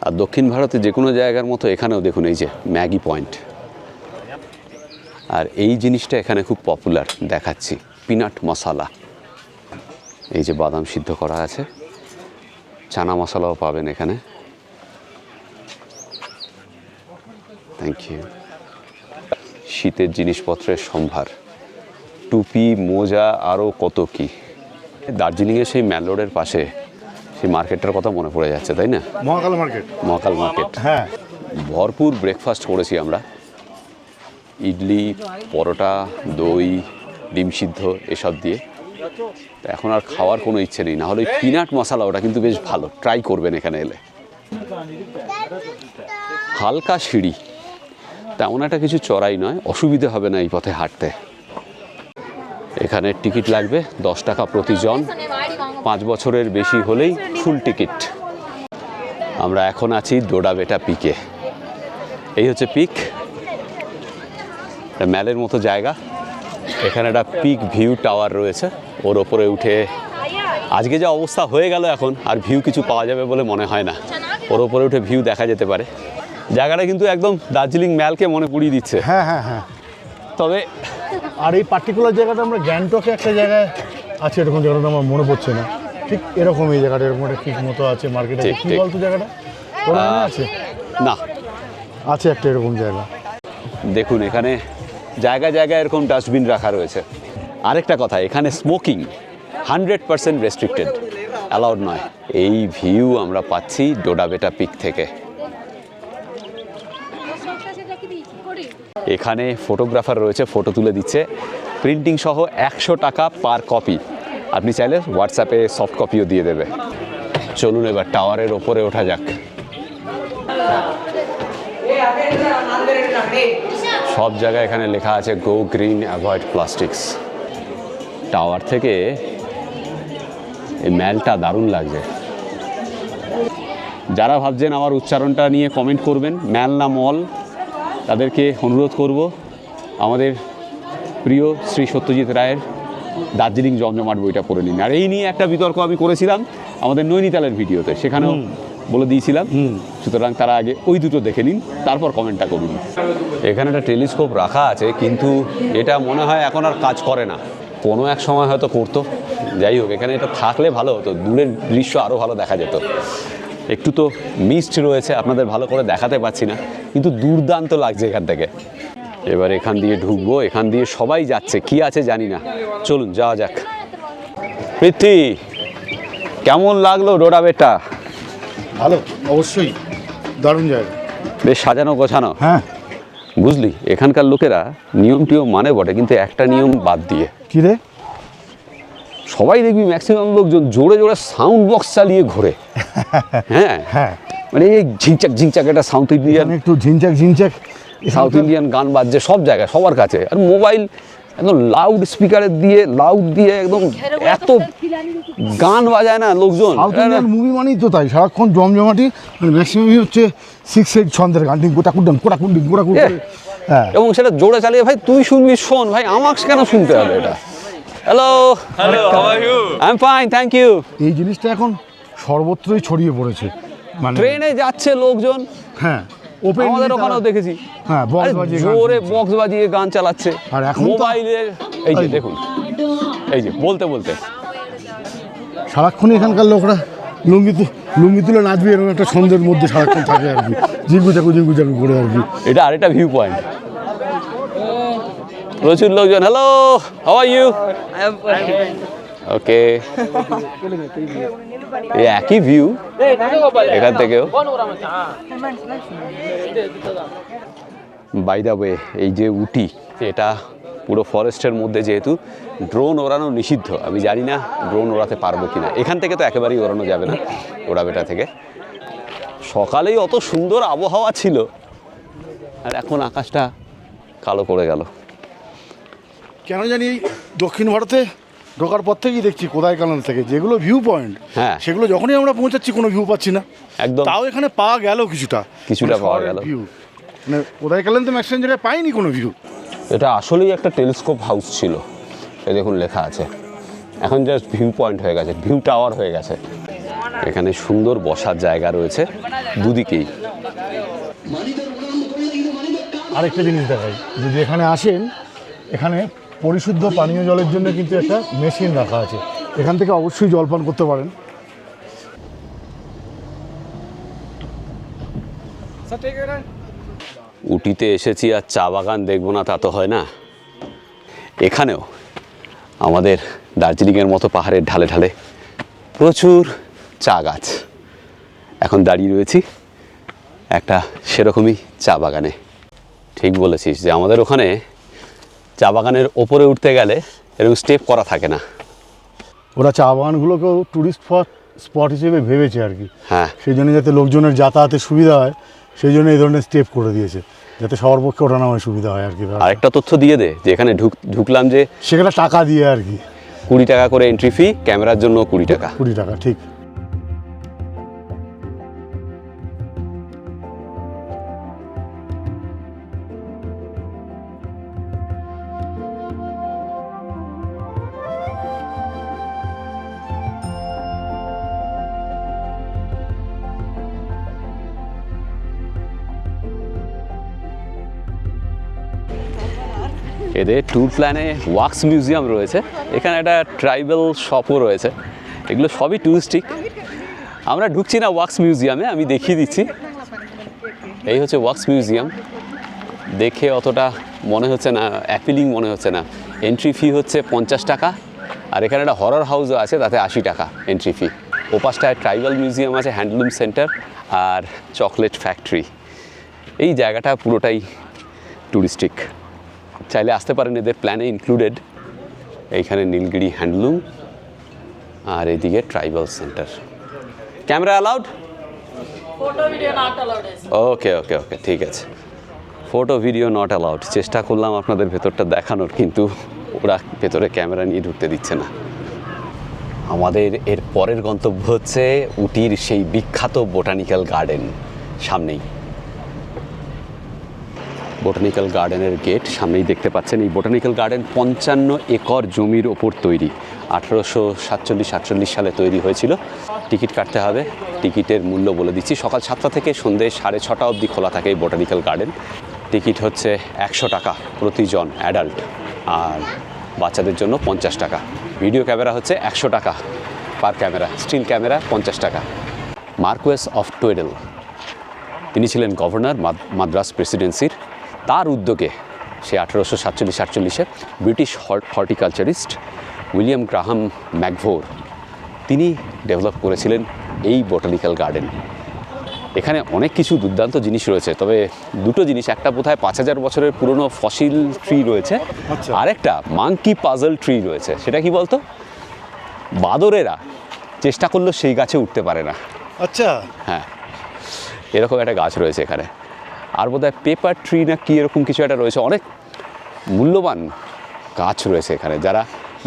আর দক্ষিণ ভারতে যে কোনো জায়গার মতো এখানেও দেখুন এই যে ম্যাগি পয়েন্ট। আর এই জিনিসটা এখানে খুব পপুলার, দেখাচ্ছি, পিনাট মশলা। এই যে বাদাম সিদ্ধ করা আছে, চানা মশলাও পাবেন এখানে। Thank you. শীতের জিনিসপত্রের সম্ভার, টুপি, মোজা, আরও কত কি। দার্জিলিংয়ে সেই ম্যাল রোডের পাশে সেই মার্কেটটার কথা মনে পড়ে যাচ্ছে, তাই না? মহাকাল মার্কেট। মহাকাল মার্কেট, হ্যাঁ। ভরপুর ব্রেকফাস্ট করেছি আমরা। ইডলি, পরোটা, দই, ডিম সিদ্ধ এসব দিয়ে। তো এখন আর খাওয়ার কোনো ইচ্ছে নেই। না হলে ওই পিনাট মশলা, ওটা কিন্তু বেশ ভালো, ট্রাই করবেন এখানে এলে। হালকা সিঁড়ি, তেমন একটা কিছু চড়াই নয়, অসুবিধে হবে না এই পথে হাঁটতে। এখানে টিকিট লাগবে 10 টাকা প্রতিজন, 5 বছরের বেশি হলেই ফুল টিকিট। আমরা এখন আছি ডোডাবেটা পিকে। এই হচ্ছে পিক, ম্যালের মতো জায়গা। এখানে একটা পিক ভিউ টাওয়ার রয়েছে, ওর ওপরে উঠে আজকে যা অবস্থা হয়ে গেল এখন আর ভিউ কিছু পাওয়া যাবে বলে মনে হয় না। ওর ওপরে উঠে ভিউ দেখা যেতে পারে। জায়গাটা কিন্তু একদম দার্জিলিং ম্যালকে মনে পুড়িয়ে দিচ্ছে। হ্যাঁ হ্যাঁ হ্যাঁ। তবে আর এই পার্টিকুলার জায়গাটা আমরা গ্যাংটকে একটা জায়গায় আছে, এরকম জায়গাটা আমার মনে পড়ছে না, ঠিক এরকম এই জায়গাটা এরকম একটা ঠিক মতো আছে মার্কেটে। ঠিক, কি ঠিক। বলতো জায়গাটা? তোর মনে আছে? না, আছে একটা এরকম জায়গা। দেখুন এখানে জায়গায় জায়গায় এরকম ডাস্টবিন রাখা রয়েছে। আরেকটা কথা, এখানে স্মোকিং 100% রেস্ট্রিক্টেড, অ্যালাউড নয়। এই ভিউ আমরা পাচ্ছি ডোডাবেটা পিক থেকে। এখানে ফটোগ্রাফার রয়েছে, ফটো তুলে দিচ্ছে, প্রিন্টিং সহ 100 টাকা পার কপি। আপনি চাইলে হোয়াটসঅ্যাপে সফট কপিও দিয়ে দেবে। চলুন এবার টাওয়ারের ওপরে ওঠা যাক। সব জায়গায় এখানে লেখা আছে go green, avoid plastics. Tower থেকে এই ম্যালটা দারুণ লাগছে। যারা ভাবছেন আমার উচ্চারণটা নিয়ে কমেন্ট করবেন, ম্যাল না মল, তাদেরকে অনুরোধ করব আমাদের প্রিয় শ্রী সত্যজিৎ রায়ের দার্জিলিং জমজমাট বইটা পড়ে নিন। আর এই নিয়ে একটা বিতর্ক আমি করেছিলাম আমাদের নৈনিতালের ভিডিওতে, সেখানেও বলে দিয়েছিলাম। সুতরাং তারা আগে ওই দুটো দেখে নিন, তারপর কমেন্টটা করুন। এখানে একটা টেলিস্কোপ রাখা আছে, কিন্তু এটা মনে হয় এখন আর কাজ করে না। কোনো এক সময় হয়তো করতো। যাই হোক, এখানে এটা থাকলে ভালো হতো, দূরের দৃশ্য আরও ভালো দেখা যেত। একটু তো মিস্ট রয়েছে, আপনাদের ভালো করে দেখাতে পাচ্ছি না, কিন্তু দুর্দান্ত লাগছে এখান থেকে। এবার এখান দিয়ে ঢুকবো, এখান দিয়ে সবাই যাচ্ছে, কি আছে জানি না। চলুন যাওয়া যাক। পৃথ্বী, কেমন লাগলো ডোডাবেটা? ভালো, অবশ্যই দারুণ জায়গা, বেশ সাজানো গোছানো। হ্যাঁ, বুঝলি, এখানকার লোকেরা নিয়ম টিয়ম মানে বটে, কিন্তু একটা নিয়ম বাদ দিয়ে। কি রে? সবাই দেখবি ম্যাক্সিমাম লোকজন জোরে জোরে সাউন্ড বক্স চালিয়ে ঘোরে। হ্যাঁ হ্যাঁ, মানে এই ঝিংচাক ঝিংচাক, এটা সাউথ ইন্ডিয়ান, একটু ঝিনচাক ঝিনচাক সাউথ ইন্ডিয়ান গান বাজছে সব জায়গায়, সবার কাছে। আর মোবাইল একদম লাউড স্পিকারের দিয়ে লাউড দিয়ে একদম এত গান বাজায় না লোকজন। সাউথ ইন্ডিয়ান মুভি মানেই তো তাই, সারাক্ষণ জমজমাটি, মানে ম্যাক্সিমামই হচ্ছে 6-8 ছন্দের গান, গোটাকুডান কোটাকুন্ডিং গোটাকুড। হ্যাঁ, এবং সেটা জোরে চালিয়ে, ভাই তুই শুনবি শোন, ভাই আমাকে কেন শুনতে হবে এটা? Hello, how are you? I am fine, thank you. এই জিনিসটা এখন সর্বত্রই ছড়িয়ে পড়েছে, মানে ট্রেনে যাচ্ছে লোকজন, হ্যাঁ, ওপেন আমাদের ওখানেও দেখেছি, হ্যাঁ, বক্স আরে বাজিয়ে জোরে গান বক্স বাজিয়ে গান চালাচ্ছে। আর এখন তো- মোবাইলের এই যে দেখুন, এই যে বলতে বলতে সারাক্ষণই এখানকার লোকরা লুঙ্গি তুলে নাচবে, এরকম একটা ছন্দের মধ্যে সারাক্ষণ থাকে আর কি, জিঙ্গু চাকু করে আর কি। এটা আরেকটা ভিউ পয়েন্ট। প্রচুর লোকজন। Hello, how are you? Okay, এই একই ভিউ এখান থেকেও। বাই দ্য ওয়ে, এই যে উটি, এটা পুরো ফরেস্টের মধ্যে, যেহেতু ড্রোন ওড়ানো নিষিদ্ধ। আমি জানি না ড্রোন ওড়াতে পারবো কি না, এখান থেকে তো একেবারেই ওড়ানো যাবে না ওড়াবেটা থেকে। সকালেই অত সুন্দর আবহাওয়া ছিল, আর এখন আকাশটা কালো করে গেল। কেন জানি এই দক্ষিণ ভারতে ঢোকার পর থেকেই দেখছি কোদাইকানাল থেকে যেগুলো ভিউ পয়েন্ট, হ্যাঁ, সেগুলো যখনই আমরা পৌঁছাচ্ছি কোনো ভিউ পাচ্ছি না একদম। তাও এখানে পাওয়া গেল কিছুটা পাওয়া গেল ভিউ, মানে কোদাইকানাল তো ম্যাক্সিমাম জায়গায় পাইনি কোনো ভিউ। এটা আসলেই একটা টেলিস্কোপ হাউস ছিল, এই দেখুন লেখা আছে। এখন জাস্ট ভিউ পয়েন্ট হয়ে গেছে, ভিউ টাওয়ার হয়ে গেছে। এখানে সুন্দর বসার জায়গা রয়েছে দুদিকেই। আরেকটা জিনিস দেখাই, যদি এখানে আসেন, এখানে পরিশুদ্ধ পানীয় জলের জন্য কিন্তু একটা মেশিন রাখা আছে, এখান থেকে অবশ্যই জল পান করতে পারেন। উটিতে এসেছি আর চা বাগান দেখবো না তা তো হয় না। এখানেও আমাদের দার্জিলিংয়ের মতো পাহাড়ের ঢালে ঢালে প্রচুর চা গাছ। এখন দাঁড়িয়ে রয়েছি একটা সেরকমই চা বাগানে। ঠিক বলেছিস যে আমাদের ওখানে চা বাগানের ওপরে উঠতে গেলে এরকম স্টেপ করা থাকে না। ওরা চা বাগানগুলোকেও ট্যুরিস্ট স্পট হিসেবে ভেবেছে আর কি, হ্যাঁ, সেই জন্য যাতে লোকজনের যাতায়াতের সুবিধা হয় সেই জন্য এই ধরনের স্টেপ করে দিয়েছে, যাতে সবার পক্ষে ওঠা নামায় সুবিধা হয় আর কি। আরেকটা তথ্য দিয়ে দে যে এখানে ঢুকলাম যে সেখানে টাকা দিয়ে আর কি, 20 টাকা করে এন্ট্রি ফি, ক্যামেরার জন্য 20 টাকা। 20 টাকা, ঠিক। এদের ট্যুর প্ল্যানে ওয়াক্স মিউজিয়াম রয়েছে, এখানে একটা ট্রাইবাল শপও রয়েছে। এগুলো সবই টুরিস্টিক। আমরা ঢুকছি না ওয়াক্স মিউজিয়ামে, আমি দেখিয়ে দিচ্ছি। এই হচ্ছে ওয়াক্স মিউজিয়াম। দেখে অতটা মনে হচ্ছে না, অ্যাপিলিং মনে হচ্ছে না। এন্ট্রি ফি হচ্ছে 50 টাকা, আর এখানে একটা হরর হাউসও আছে, তাতে 80 টাকা এন্ট্রি ফি। ওপাশটায় ট্রাইবাল মিউজিয়াম আছে, হ্যান্ডলুম সেন্টার আর চকলেট ফ্যাক্টরি। এই জায়গাটা পুরোটাই টুরিস্টিক, চাইলে আসতে পারেন, এদের প্ল্যানে ইনক্লুডেড। এইখানে নীলগিরি হ্যান্ডলুম আর এদিকে tribal centre. Camera allowed? Photo video not allowed. ওকে ওকে ওকে, ঠিক আছে। Photo video not allowed. চেষ্টা করলাম আপনাদের ভেতরটা দেখানোর, কিন্তু ওরা ভেতরে ক্যামেরা নিয়ে ঢুকতে দিচ্ছে না। আমাদের এর পরের গন্তব্য হচ্ছে উটির সেই বিখ্যাত বোটানিক্যাল গার্ডেন। সামনেই বোটানিক্যাল গার্ডেনের গেট, সামনেই দেখতে পাচ্ছেন। এই বোটানিক্যাল গার্ডেন 55 একর জমির ওপর তৈরি। 1847 সালে তৈরি হয়েছিল। টিকিট কাটতে হবে। টিকিটের মূল্য বলে দিচ্ছি, সকাল 7টা থেকে সন্ধ্যে 6:30 অবধি খোলা থাকে এই বোটানিক্যাল গার্ডেন। টিকিট হচ্ছে 100 টাকা প্রতিজন অ্যাডাল্ট, আর বাচ্চাদের জন্য 50 টাকা। ভিডিও ক্যামেরা হচ্ছে 100 টাকা পার ক্যামেরা, স্টিল ক্যামেরা 50 টাকা। মার্কুয়েস অফ টোয়েডেল, তিনি ছিলেন গভর্নর মাদ্রাস প্রেসিডেন্সির। তার উদ্যোগে সে 1847-48 ব্রিটিশ হর্টিকালচারিস্ট উইলিয়াম গ্রাহাম ম্যাকভোর তিনি ডেভেলপ করেছিলেন এই বোটানিক্যাল গার্ডেন। এখানে অনেক কিছু দুর্দান্ত জিনিস রয়েছে, তবে দুটো জিনিস, একটা বোধহয় 5000 বছরের পুরনো ফসিল ট্রি রয়েছে, আরেকটা মাঙ্কি পাজল ট্রি রয়েছে। সেটা কি বলতো? বাদরেরা চেষ্টা করলেও সেই গাছে উঠতে পারে না। আচ্ছা, হ্যাঁ, এরকম একটা গাছ রয়েছে এখানে। আর বোধহয় পেপার ট্রি না কি এরকম কিছু একটা রয়েছে। অনেক মূল্যবান গাছ রয়েছে এখানে। যারা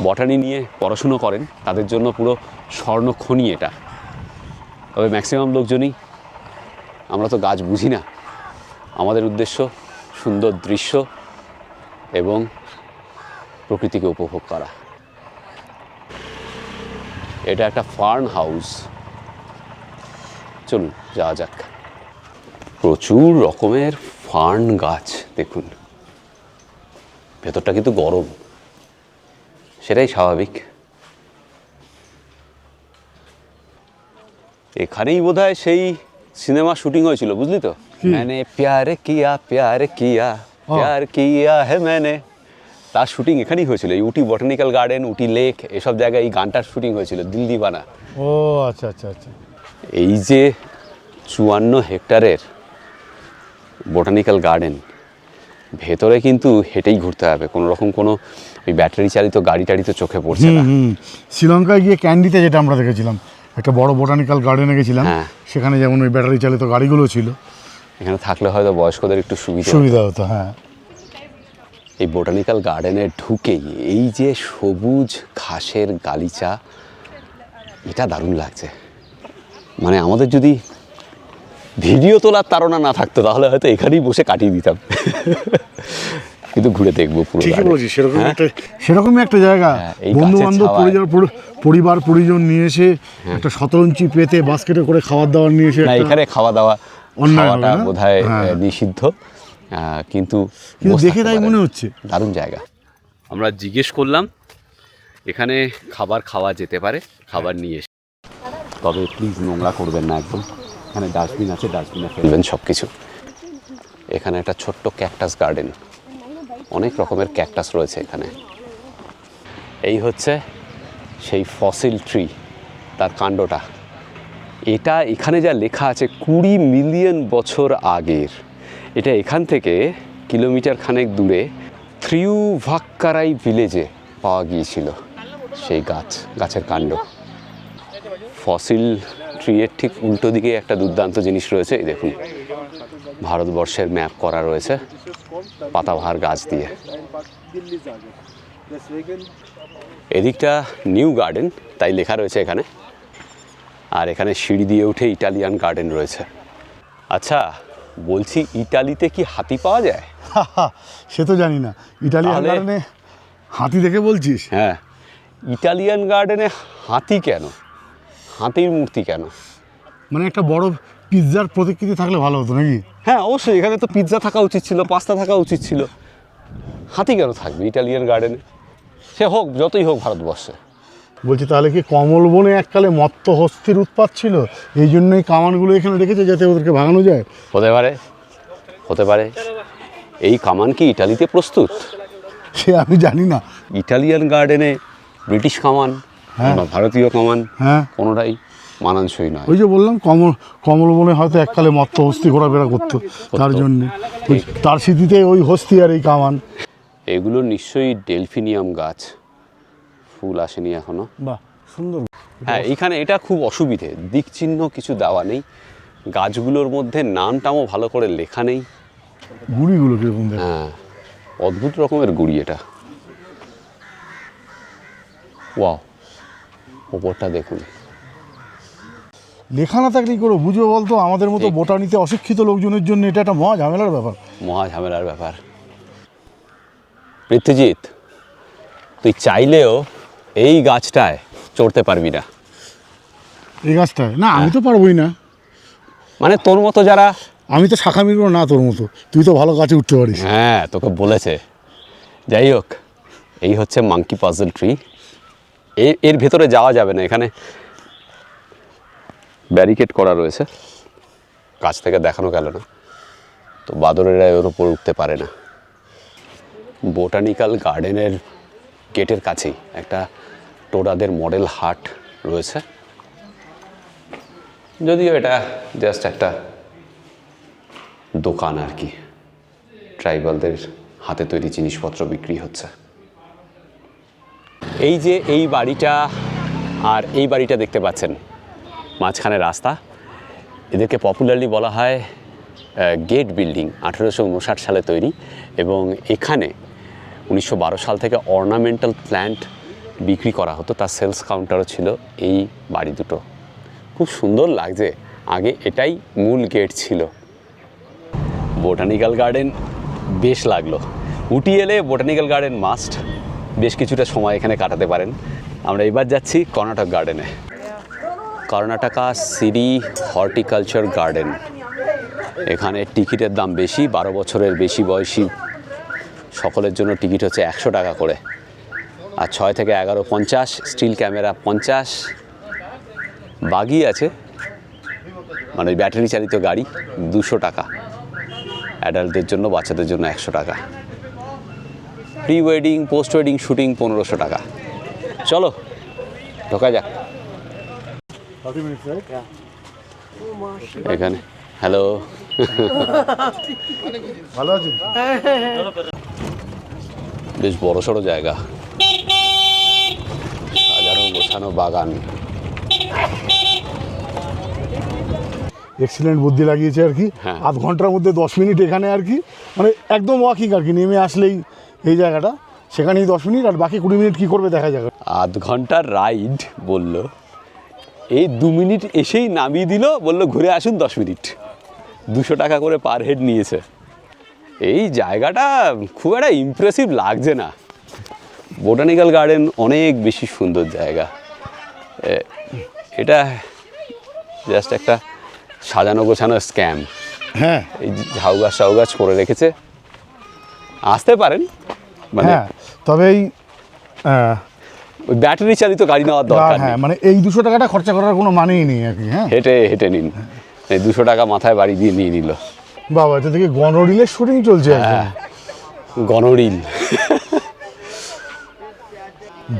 বটানি নিয়ে পড়াশুনো করেন তাদের জন্য পুরো স্বর্ণখনি এটা। তবে ম্যাক্সিমাম লোকজনই, আমরা তো গাছ বুঝি না, আমাদের উদ্দেশ্য সুন্দর দৃশ্য এবং প্রকৃতিকে উপভোগ করা। এটা একটা ফার্ন হাউস, চলুন যাওয়া যাক। প্রচুর রকমের ফার্ন গাছ দেখুন। ভেতরটা কিন্তু গরম, সেটাই স্বাভাবিক। এখানেই বোধহয় সেই সিনেমা শুটিং হয়েছিল, বুঝলি তো? मैंने प्यार किया प्यार किया प्यार किया है मैंने, তার শুটিং এখানেই হয়েছিল। এই উটি বটানিক্যাল গার্ডেন, উটি লেক, এসব জায়গায় এই গানটার শুটিং হয়েছিল, দিল দিবানা। ও আচ্ছা আচ্ছা আচ্ছা। এই যে 54 হেক্টরের বোটানিক্যাল গার্ডেন, ভেতরে কিন্তু হেঁটেই ঘুরতে হবে, কোনো রকম কোনো ওই ব্যাটারি চালিত গাড়ি টাড়ি তো চোখে পড়ছে না। শ্রীলঙ্কায় গিয়ে ক্যান্ডিতে যেটা আমরা দেখেছিলাম, একটা বড় বোটানিক্যাল গার্ডেনে গেছিলাম, হ্যাঁ। সেখানে যেমন ওই ব্যাটারি চালিত গাড়িগুলো ছিল, এখানে থাকলে হয়তো বয়স্কদের একটু সুবিধা। সুবিধা হতো। হ্যাঁ, এই বোটানিক্যাল গার্ডেনে ঢুকেই এই যে সবুজ ঘাসের গালিচা, এটা দারুণ লাগছে। মানে আমাদের যদি ভিডিও তোলার তাড়না না থাকতো তাহলে হয়তো এখানেই বসে কাটিয়ে দিতাম, কিন্তু ঘুরে দেখবো পুরো ঠিকই garden। বলছি, হ্যাঁ? সেরকমই একটা জায়গা। হ্যাঁ, এই বন্ধু গাছের বান্ধব ছাওয়ায়। পরিবার পরিজন নিয়ে এসে একটা শতরঞ্চি পেতে বাস্কেটে করে খাবার দাবার নিয়ে এসে না, একটা- এখানে খাওয়া দাওয়া অন্যায় খাওয়াটা হবে না? বোধহয় হ্যাঁ। নিষিদ্ধ, কিন্তু কিন্তু বসে দেখে থাকতে তাই পারেন। মনে হচ্ছে। দারুণ জায়গা। আমরা জিজ্ঞেস করলাম এখানে খাবার খাওয়া যেতে পারে, খাবার নিয়ে এসে, তবে প্লিজ নোংরা করবেন না একদম। এখানে ডাস্টবিন আছে, ডাস্টবিনে ফেলবেন সব কিছু। এখানে একটা ছোট্ট ক্যাকটাস গার্ডেন, অনেক রকমের ক্যাকটাস রয়েছে এখানে। এই হচ্ছে সেই ফসিল ট্রি, তার কাণ্ডটা। এটা এখানে যা লেখা আছে 20 মিলিয়ন বছর আগের। এটা এখান থেকে কিলোমিটার খানেক দূরে থ্রিউভাক্কারাই ভিলেজে পাওয়া গিয়েছিল সেই গাছের কাণ্ড। ফসিল ট্রিয়ের ঠিক উল্টো দিকে একটা দুর্দান্ত জিনিস রয়েছে, এই দেখুন, ভারতবর্ষের ম্যাপ করা রয়েছে পাতাবাহার গাছ দিয়ে। এদিকটা নিউ গার্ডেন, তাই লেখা রয়েছে এখানে। আর এখানে সিঁড়ি দিয়ে উঠে ইটালিয়ান গার্ডেন রয়েছে। আচ্ছা বলছি, ইটালিতে কি হাতি পাওয়া যায়? সে তো জানি না। ইটালিয়ান তাহলে- গার্ডেনে হাতি দেখে বলছিস? হ্যাঁ, ইটালিয়ান গার্ডেনে হাতি কেন? হাতির মূর্তি কেন? মানে একটা বড় পিৎজার প্রতিকৃতি থাকলে ভালো হতো নাকি? হ্যাঁ অবশ্যই, এখানে তো পিৎজা থাকা উচিত ছিল, পাস্তা থাকা উচিত ছিল। হাতি কেন থাকবে ইটালিয়ান গার্ডেনে? সে হোক, যতই হোক ভারতবর্ষে। বলছি তাহলে কি কমলবনে এককালে মত্ত হস্তির উৎপাত ছিল, এই জন্যই কামানগুলো এখানে রেখেছে যাতে ওদেরকে ভাগানো যায়? হতে পারে, হতে পারে। এই কামান কি ইটালিতে প্রস্তুত? সে আমি জানি না। ইটালিয়ান গার্ডেনে ব্রিটিশ কামান বা ভারতীয় কামান হ্যাঁ, কোনোটাই মানানসই নয়। ওই যে বললাম কমলবনে হয়তো এককালে মত্ত হস্তি ঘোরাফেরা করতো, তার জন্যে তার স্মৃতিতে ওই হস্তি আর এই কামান। এগুলো নিশ্চয়ই ডেলফিনিয়াম গাছ, ফুল আসেনি এখনো। বাহ, সুন্দর। হ্যাঁ, এইখানে এটা খুব অসুবিধে, দিক চিহ্ন কিছু দেওয়া নেই, গাছগুলোর মধ্যে নামটামও ভালো করে লেখা নেই। গুড়িগুলো কিরকম দেখ। হ্যাঁ, অদ্ভুত রকমের গুড়ি এটা। ওয়াও, ওপরটা দেখুন। লেখা না থাকলে কি করে বুঝবে বলতো? আমাদের মতো বোটানিতে অশিক্ষিত লোকজনের জন্য এটা একটা মহা ঝামেলার ব্যাপার। মহা ঝামেলার ব্যাপার। পৃথ্বীজিৎ, তুই চাইলেও এই গাছটায় চড়তে পারবি না। এই গাছটায় না, আমি তো পারবোই না। মানে তোর মতো যারা, আমি তো শাখা মিলবো না তোর মতো, তুই তো ভালো গাছে উঠতে পারিস। হ্যাঁ তোকে বলেছে। যাই হোক, এই হচ্ছে মাঙ্কি পাজল ট্রি। এর ভেতরে যাওয়া যাবে না, এখানে ব্যারিকেড করা রয়েছে, কাছ থেকে দেখানো গেল না, তো বাদরেরা এর উপর উঠতে পারে না। বোটানিক্যাল গার্ডেনের গেটের কাছেই একটা টোরাদের মডেল হাট রয়েছে, যদিও এটা জাস্ট একটা দোকান আর কি, ট্রাইবালদের হাতে তৈরি জিনিসপত্র বিক্রি হচ্ছে। এই যে এই বাড়িটা আর এই বাড়িটা দেখতে পাচ্ছেন, মাঝখানে রাস্তা, এদেরকে পপুলারলি বলা হয় গেট বিল্ডিং। 1859 সালে তৈরি, এবং এখানে 1912 সাল থেকে অর্নামেন্টাল প্ল্যান্ট বিক্রি করা হতো, তার সেলস কাউন্টারও ছিল এই বাড়ি দুটো। খুব সুন্দর লাগছে। আগে এটাই মূল গেট ছিল। বোটানিক্যাল গার্ডেন বেশ লাগলো। উটি এলে বোটানিক্যাল গার্ডেন মাস্ট, বেশ কিছুটা সময় এখানে কাটাতে পারেন। আমরা এবার যাচ্ছি কর্ণাটক গার্ডেনে। কর্ণাটকা সিরি হর্টিকালচার গার্ডেন। এখানে টিকিটের দাম বেশি, 12 বছরের বেশি বয়সী সকলের জন্য টিকিট হচ্ছে 100 টাকা করে, আর 6 থেকে 11 50, স্টিল ক্যামেরা 50, বাগি আছে মানে ব্যাটারি চালিত গাড়ি 200 টাকা, অ্যাডাল্টদের জন্য, বাচ্চাদের জন্য 100 টাকা, pre wedding post wedding shooting 1500 টাকা। চলো ঢোকা যাক। এখানে হ্যালো। ভালো আছেন? বেশ বড় সড়ো জায়গা, সাজানো গোছানো বাগান। এক্সিলেন্ট বুদ্ধি লাগিয়েছে আর কি। হ্যাঁ। আধ ঘন্টার মধ্যে 10 মিনিট এখানে আর কি, মানে একদম ওয়াকিং আর কি, নেমে আসলেই এই জায়গাটা, সেখানেই 10 মিনিট, আর বাকি 20 মিনিট কী করবে দেখা যাবে। আধ ঘন্টার রাইড বললো, এই 2 মিনিট এসেই নামিয়ে দিল, বললো ঘুরে আসুন 10 মিনিট। 200 টাকা করে পার হেড নিয়েছে। এই জায়গাটা খুব একটা ইমপ্রেসিভ লাগছে না। বোটানিক্যাল গার্ডেন অনেক বেশি সুন্দর জায়গা। এটা জাস্ট একটা সাজানো গোছানো স্ক্যাম। হ্যাঁ এই ঝাউ গাছ করে রেখেছে, আসতে পারেন, মানে হ্যাঁ, তবে এই ওই ব্যাটারি চালিত গাড়ি নেওয়ার দরকার হ্যাঁ, নেই। মানে এই 200 টাকাটা খরচা করার কোনো মানেই নেই আর কি। হ্যাঁ, হেঁটে নিন, এই 200 টাকা মাথায় বাড়ি দিয়ে নিয়ে নিল। বাবা, এটা থেকে গণরিলের শুটিং চলছে একদম। হ্যাঁ, গণরিল।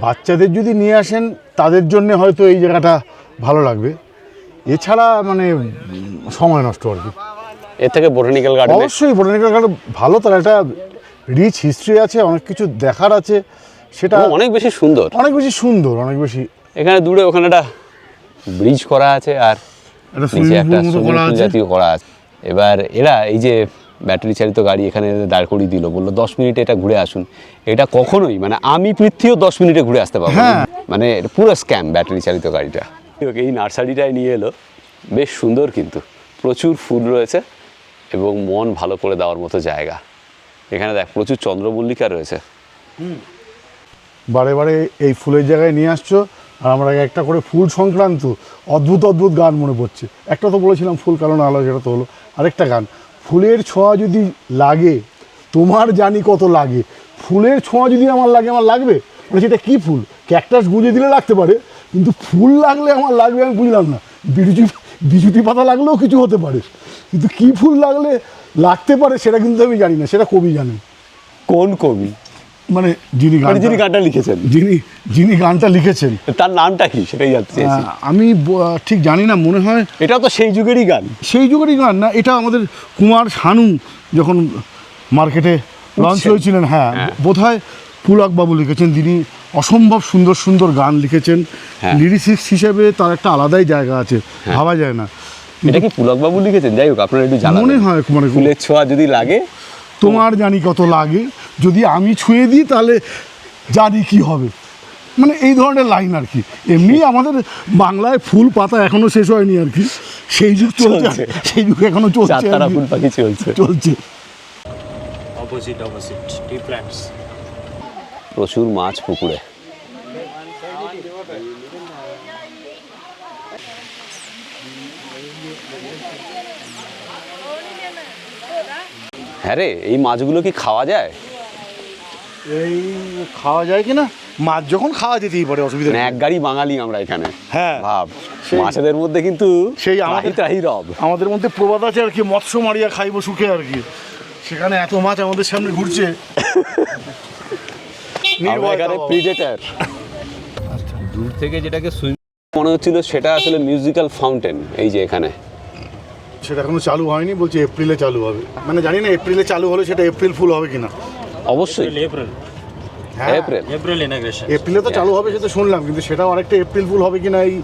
বাচ্চাদের যদি নিয়ে আসেন তাদের জন্য হয়তো এই জায়গাটা ভালো লাগবে, এছাড়া মানে সময় নষ্ট আর কি। এর থেকে বোটানিক্যাল গার্ডেন অবশ্যই বোটানিক্যাল গার্ডেন ভালো, তার একটা রিচ হিস্ট্রি আছে, অনেক কিছু দেখার আছে, সেটা অনেক বেশি সুন্দর, অনেক বেশি সুন্দর, অনেক বেশি। এখানে দূরে ওখানে একটা ব্রিজ করা আছে, আর একটা নিচে সুইমিং একটা পুল মতো সুইমিং করা পুল আছে। জাতীয় করা আছে। এবার এরা এই যে ব্যাটারি চালিত গাড়ি এখানে দাঁড় করিয়ে দিল, বললো 10 মিনিটে এটা ঘুরে আসুন। এটা কখনোই, মানে আমি পৃথ্বীও 10 মিনিটে ঘুরে আসতে পারবো না। হ্যাঁ। মানে এটা পুরো স্ক্যাম ব্যাটারি চালিত গাড়িটা। এই নার্সারিটায় নিয়ে এলো, বেশ সুন্দর, কিন্তু প্রচুর ফুল রয়েছে এবং মন ভালো করে দেওয়ার মতো জায়গা। এখানে দেখ প্রচুর চন্দ্রমল্লিকা রয়েছে। বারে বারে এই ফুলের জায়গায় নিয়ে আসছো, আর আমরা একটা করে ফুল সংক্রান্ত অদ্ভুত অদ্ভুত গান মনে পড়ছে। একটা তো বলেছিলাম ফুল কারণ আলো, যেটা তো হলো। আরেকটা গান, ফুলের ছোঁয়া যদি লাগে তোমার জানি কত লাগে, ফুলের ছোঁয়া যদি আমার লাগে, আমার লাগবে, মানে সেটা কী ফুল? ক্যাকটাস গুঁজে দিলে লাগতে পারে, কিন্তু ফুল লাগলে আমার লাগবে আমি বুঝলাম না। বিজুতি পাতা লাগলেও কিছু হতে পারে, কিন্তু কী ফুল লাগলে লাগতে পারে সেটা কিন্তু আমি জানি না, সেটা কবি জানেন। কোন কবি? মানে যিনি যিনি গানটা লিখেছেন, যিনি গানটা লিখেছেন, তার নামটা কি সেটাই জানতে চাইছি। আমি ঠিক জানি না, মনে হয় এটা তো সেই যুগেরই গান। সেই যুগেরই গান না, এটা আমাদের কুমার শানু যখন মার্কেটে লঞ্চ হয়েছিলেন, হ্যাঁ বোধহয় পুলকবাবু লিখেছেন। তিনি অসম্ভব সুন্দর সুন্দর গান লিখেছেন। লিরিসিস্ট হিসেবে তার একটা আলাদাই জায়গা আছে, ভাবা যায় না। এটা কি পুলকবাবু লিখেছেন? যাই হোক, আপনারা একটু জানাবেন। মনে হয় মানে ফুলের ছোঁয়া যদি লাগে তোমার জানি কত লাগে, যদি আমি ছুঁয়ে দিই তাহলে জানি কি হবে, মানে এই ধরনের লাইন আর কি। এমনি আমাদের বাংলায় ফুল পাতা এখনো শেষ হয়নি আর কি, সেই যুগ চলছে, সেই যুগ এখনো চলছে, চারতারা ফুল পাখি চলছে। Opposite, tea plants. প্রচুর মাছ পুকুরে। হ্যাঁ রে, এই মাছগুলো কি খাওয়া যায়? এই খাওয়া যায় কি না, মাছ যখন খাওয়া যেতেই পারে, অসুবিধা মানে নেই। এক গাড়ি বাঙালি আমরা এখানে। হ্যাঁ, ভাব, সেই- মাছেদের মধ্যে কিন্তু সেই ত্রাহি রব। আমাদের মধ্যে প্রবাদ আছে আর কি, মৎস্য মারিয়া খাইবো সুখে আর কি। সেখানে এত মাছ আমাদের সামনে ঘুরছে, আমরা এখানে প্রিডেটর। দূর থেকে যেটাকে মনে হচ্ছিল সেটা আসলে মিউজিক্যাল ফাউন্টেন। এই যে এখানে, সেটা এখনো চালু হয়নি, বলছে এপ্রিলে চালু হবে। মানে জানি না এপ্রিলে চালু হলে সেটা এপ্রিল ফুল হবে কিনা। অবশ্যই April. হ্যাঁ, April inauguration. এপ্রিলে তো চালু হবে সেটা শুনলাম, কিন্তু সেটাও আরেকটা এপ্রিল ফুল হবে কিনা এই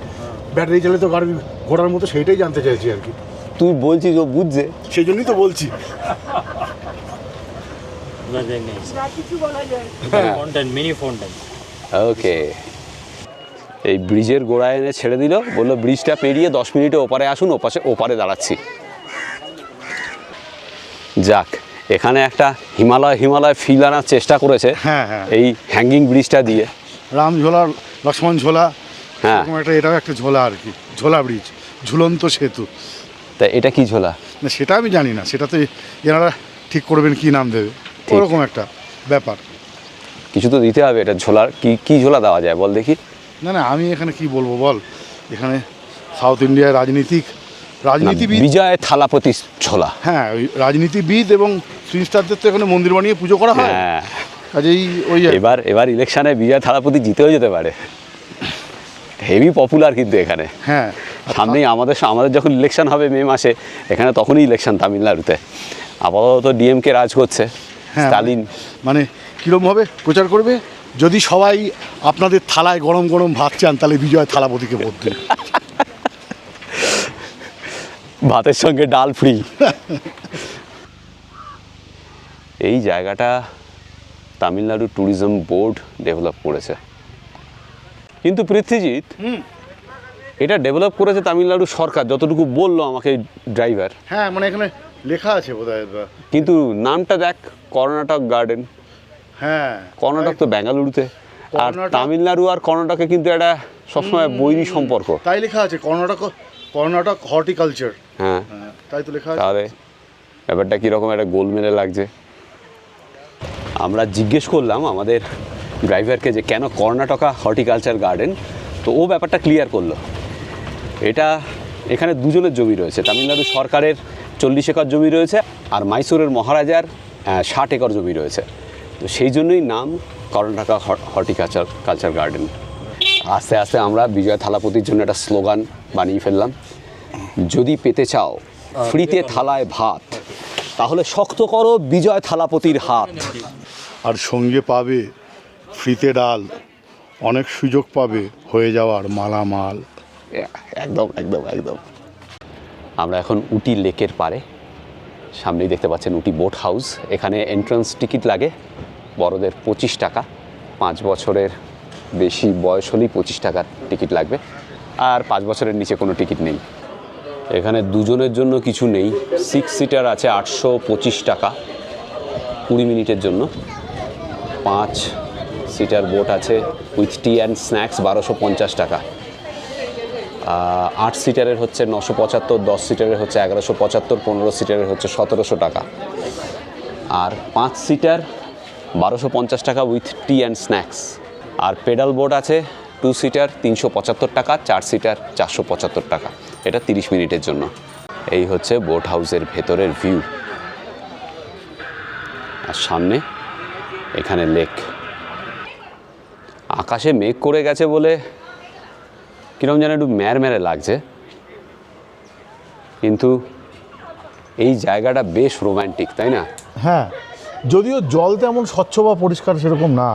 ব্যাটারি চালিত গাড়ি ঘোড়ার মতো, সেইটাই জানতে চাইছি আর কি। তুই বলছিস ও বুঝছে। সেই জন্যই তো বলছি। Very nice. Fountain, mini fountain. ওকে, এই ব্রিজের গোড়ায় এনে ছেড়ে দিল, বললো ব্রিজটা পেরিয়ে 10 মিনিটে ওপারে আসুন, ওপারে দাঁড়াচ্ছি। যাক, এখানে একটা হিমালয় ফিল আনার চেষ্টা করেছে। হ্যাঁ, হ্যাঁ। এই হ্যাঙ্গিং ব্রিজটা দিয়ে। রাম ঝোলা, লক্ষ্মণ ঝোলা, হ্যাঁ, এরকম একটা, এটাও একটা ঝোলা আর কি, ঝোলা ব্রিজ, ঝুলন্ত সেতু। তা এটা কি ঝোলা? না সেটা আমি জানি না, সেটা তো এনারা ঠিক করবেন কি নাম দেবে, ওরকম একটা ব্যাপার। কিছু তো দিতে হবে। এটা ঝোলার কি ঝোলা দেওয়া যায় বল দেখি। না না, আমি এখানে কি বলবো বল, এখানে সাউথ ইন্ডিয়ার রাজনীতিবিদ, বিজয় থালাপতি ঝোলা। হ্যাঁ ওই রাজনীতিবিদ এবং সুইংস্টারদের তো এখানে মন্দির বানিয়ে পুজো করা হয়, হ্যাঁ, কাজেই ওই এবার ইলেকশনে বিজয় থালাপতি জিতেও যেতে পারে। হেভি পপুলার কিন্তু এখানে। হ্যাঁ সামনেই আমাদের যখন ইলেকশন হবে মে মাসে, এখানে তখনই ইলেকশন তামিলনাড়ুতে। আপাতত ডিএমকে রাজ করছে, হ্যাঁ, স্টালিন। মানে কীরকমভাবে প্রচার করবে, যদি সবাই আপনাদের থালায় গরম গরম ভাত চান তাহলে বিজয় থালাপতিকে ভোট দিন। ভাতের সঙ্গে ডাল ফ্রি। এই জায়গাটা তামিলনাড়ু ট্যুরিজম বোর্ড ডেভেলপ করেছে, কিন্তু পৃথ্বীজিৎ এটা ডেভেলপ করেছে তামিলনাড়ু সরকার, যতটুকু বললো আমাকে ড্রাইভার। হ্যাঁ, মানে এখানে লেখা আছে বোধহয়। কিন্তু নামটা দেখ, কর্ণাটক গার্ডেন। হ্যাঁ, কর্ণাটক তো বেঙ্গালুরুতে, আর কর্ণাটক- তামিলনাড়ু আর কর্ণাটকে কিন্তু একটা সবসময় বৈরী সম্পর্ক। তাই লেখা আছে কর্ণাটক হর্টিকালচার। হ্যাঁ, তাই তো লেখা আছে। তাহলে ব্যাপারটা কীরকম একটা গোলমেলে লাগছে। আমরা জিজ্ঞেস করলাম আমাদের ড্রাইভারকে যে কেন কর্ণাটকা হর্টিকালচার গার্ডেন, তো ও ব্যাপারটা ক্লিয়ার করলো। এখানে দুজনের জমি রয়েছে, তামিলনাড়ু সরকারের 40 একর জমি রয়েছে আর মাইসোরের মহারাজার 60 একর জমি রয়েছে। তো সেই জন্যই নাম কর্ণাটকা হর্টিকালচার গার্ডেন। আস্তে আস্তে আমরা বিজয় থালাপতির জন্য একটা স্লোগান বানিয়ে ফেললাম, যদি পেতে চাও ফ্রিতে থালায় ভাত, তাহলে শক্ত করো বিজয় থালাপতির হাত। আর সঙ্গে পাবে ফ্রিতে ডাল, অনেক সুযোগ পাবে হয়ে যাওয়ার মালামাল। একদম একদম একদম। আমরা এখন উটি লেকের পারে, সামনেই দেখতে পাচ্ছেন উটি বোট হাউস। এখানে এন্ট্রান্স টিকিট লাগে বড়দের 25 টাকা, 5 বছরের বেশি বয়স হলেই 25 টাকার টিকিট লাগবে, আর 5 বছরের নিচে কোনো টিকিট নেই। এখানে দুজনের জন্য কিছু নেই, 6 সিটার আছে 825 টাকা 20 মিনিটের জন্য। 5 সিটার বোট আছে উইথ টি অ্যান্ড স্ন্যাক্স 1250 টাকা। 8 সিটারের হচ্ছে 975, 10 সিটারের হচ্ছে 1175, 15 সিটারের হচ্ছে 1700 টাকা, আর 5 সিটার 1250 টাকা উইথ টি অ্যান্ড স্ন্যাক্স। আর পেডাল বোট আছে 2 সিটার 375 টাকা, 4 সিটার 475 টাকা। এটা 30 মিনিটের জন্য। এই হচ্ছে বোট হাউসের ভেতরের ভিউ, আর সামনে এখানে লেক। আকাশে মেঘ করে গেছে বলে কিরকম যেন একটু ম্যারম্যারে লাগছে, কিন্তু এই জায়গাটা বেশ রোম্যান্টিক, তাই না? হ্যাঁ, যদিও জল তেমন স্বচ্ছ বা পরিষ্কার সেরকম না,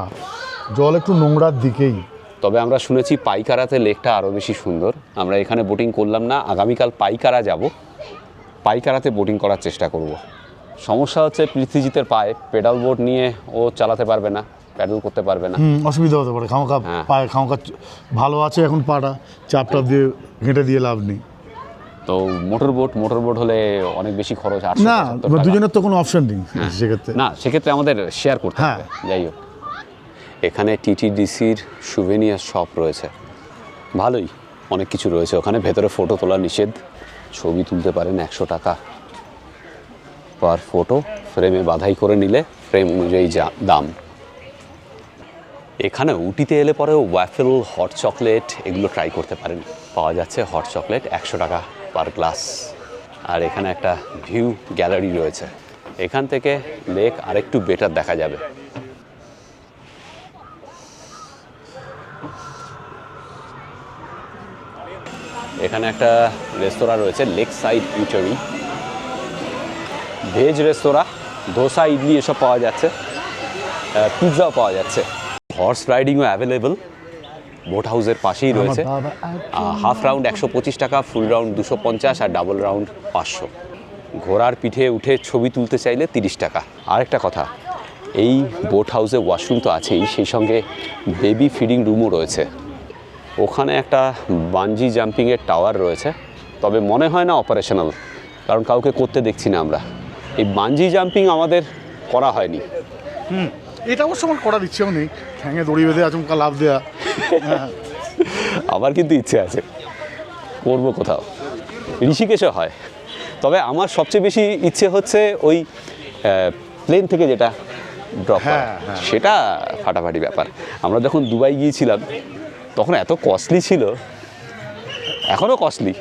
জল একটু নোংরার দিকেই। তবে আমরা শুনেছি পাইকারাতে লেকটা আরও বেশি সুন্দর। আমরা এখানে বোটিং করলাম না, আগামীকাল পাইকারা যাব, পাইকারাতে বোটিং করার চেষ্টা করব। সমস্যা হচ্ছে পৃথ্বীজিতের পায়ে, পেডাল বোট নিয়ে ও চালাতে পারবে না, প্যাডেল করতে পারবে না। অসুবিধা হতে পারে, খামোখা হ্যাঁ। পায়ে খামোখা ভালো আছে এখন পাটা, চাপটা দিয়ে ঘেঁটে দিয়ে লাভ নেই। তো মোটর বোট হলে অনেক বেশি খরচ, না, 875 টাকা। দুজনের তো কোনো অপশন নেই সেক্ষেত্রে। না, সেক্ষেত্রে আমাদের শেয়ার করতে হ্যাঁ। হবে। যাই হোক, এখানে টিটিডিসির সুভেনিয়ার শপ রয়েছে, ভালোই অনেক কিছু রয়েছে ওখানে। ভেতরে ফটো তোলা নিষেধ, ছবি তুলতে পারেন 100 টাকা পার ফটো, ফ্রেমে বাধাই করে নিলে ফ্রেম অনুযায়ী দাম। এখানে উটিতে এলে পরে ওয়াফেল, হট চকলেট এগুলো ট্রাই করতে পারেন, পাওয়া যাচ্ছে হট চকলেট 100 টাকা পার গ্লাস। আর এখানে একটা ভিউ গ্যালারি রয়েছে, এখান থেকে লেক আরেকটু বেটার দেখা যাবে। এখানে একটা রেস্তোরাঁ রয়েছে, লেক সাইড ইটারি, ভেজ রেস্তোরাঁ, ধোসা, ইডলি এসব পাওয়া যাচ্ছে, পিৎজাও পাওয়া যাচ্ছে। হর্স রাইডিংও অ্যাভেলেবল, বোট হাউসের পাশেই রয়েছে। হাফ রাউন্ড 125 টাকা, ফুল রাউন্ড 250, আর ডাবল রাউন্ড 500। ঘোড়ার পিঠে উঠে ছবি তুলতে চাইলে 30 টাকা। আরেকটা কথা, এই বোট হাউসে ওয়াশরুম তো আছেই, সেই সঙ্গে বেবি ফিডিং রুমও রয়েছে। ওখানে একটা বাঞ্জি জাম্পিংয়ের টাওয়ার রয়েছে, তবে মনে হয় না অপারেশনাল, কারণ কাউকে করতে দেখছি না আমরা। এই বাঞ্জি জাম্পিং আমাদের করা হয়নি। এটা অবশ্য আমার করার ইচ্ছেও নেই, ঠ্যাঙে দড়ি বেঁধে আচমকা লাভ দেওয়া। আমার কিন্তু ইচ্ছে আছে, করবো কোথাও, ঋষিকেশে হয়। তবে আমার সবচেয়ে বেশি ইচ্ছে হচ্ছে ওই প্লেন থেকে যেটা ড্রপ করা, সেটা ফাটাফাটি ব্যাপার। আমরা যখন দুবাই গিয়েছিলাম তখন এত কস্টলি ছিল, এখনও কস্টলি,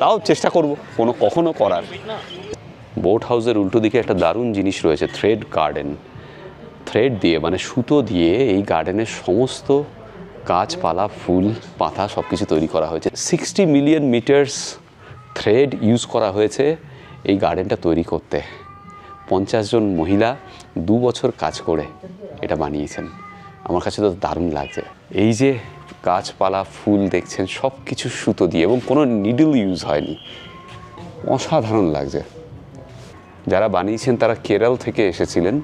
তাও চেষ্টা করব কখনো করার। বোট হাউসের উল্টো দিকে একটা দারুণ জিনিস রয়েছে, থ্রেড গার্ডেন। থ্রেড দিয়ে, মানে সুতো দিয়ে এই গার্ডেনের সমস্ত গাছপালা, ফুল, পাতা সব কিছু তৈরি করা হয়েছে। 60 মিলিয়ন মিটার্স থ্রেড ইউজ করা হয়েছে এই গার্ডেনটা তৈরি করতে। 50 জন মহিলা 2 বছর কাজ করে এটা বানিয়েছেন। আমার কাছে তো দারুণ লাগছে। এই যে গাছপালা, ফুল দেখছেন সব কিছু সুতো দিয়ে, এবং কোনো নিডল ইউজ হয়নি। অসাধারণ লাগছে। যারা বানিয়েছেন তারা কেরল থেকে এসেছিলেন,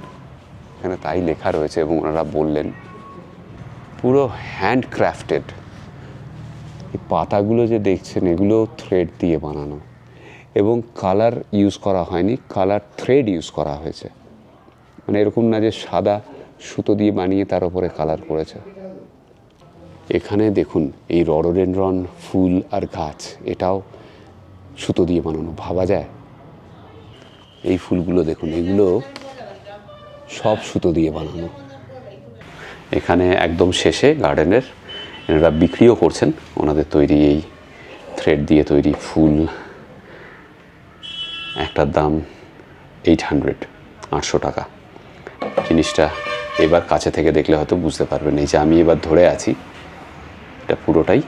এখানে তাই লেখা রয়েছে, এবং ওনারা বললেন পুরো হ্যান্ডক্রাফটেড। এই পাতাগুলো যে দেখছেন এগুলো থ্রেড দিয়ে বানানো, এবং কালার ইউজ করা হয়নি, কালার থ্রেড ইউজ করা হয়েছে। মানে এরকম না যে সাদা সুতো দিয়ে বানিয়ে তার উপরে কালার করেছে। এখানে দেখুন এই রডোডেনড্রন ফুল আর গাছ, এটাও সুতো দিয়ে বানানো, ভাবা যায়? এই ফুলগুলো দেখুন, এগুলো সব সুতো দিয়ে বানানো। এখানে একদম শেষে গার্ডেনের এনারা বিক্রিও করছেন ওনাদের তৈরি এই থ্রেড দিয়ে তৈরি ফুল। একটার দাম 800 টাকা। জিনিসটা এবার কাছে থেকে দেখলে হয়তো বুঝতে পারবেন। এই যে আমি এবার ধরে আছি, এটা পুরোটাই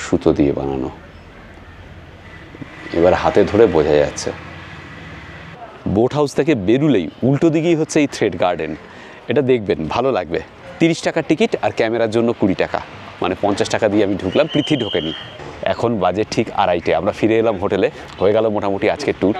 সুতো দিয়ে বানানো। এবার হাতে ধরে বোঝা যাচ্ছে। বোট হাউস থেকে বেরুলেই উল্টো দিকেই হচ্ছে এই থ্রেড গার্ডেন। এটা দেখবেন, ভালো লাগবে। 30 টাকার টিকিট আর ক্যামেরার জন্য 20 টাকা, মানে 50 টাকা দিয়ে আমি ঢুকলাম, পৃথ্বী ঢোকেনি। এখন বাজে ঠিক 2:30। আমরা ফিরে এলাম হোটেলে। হয়ে গেল মোটামুটি আজকের ট্যুর।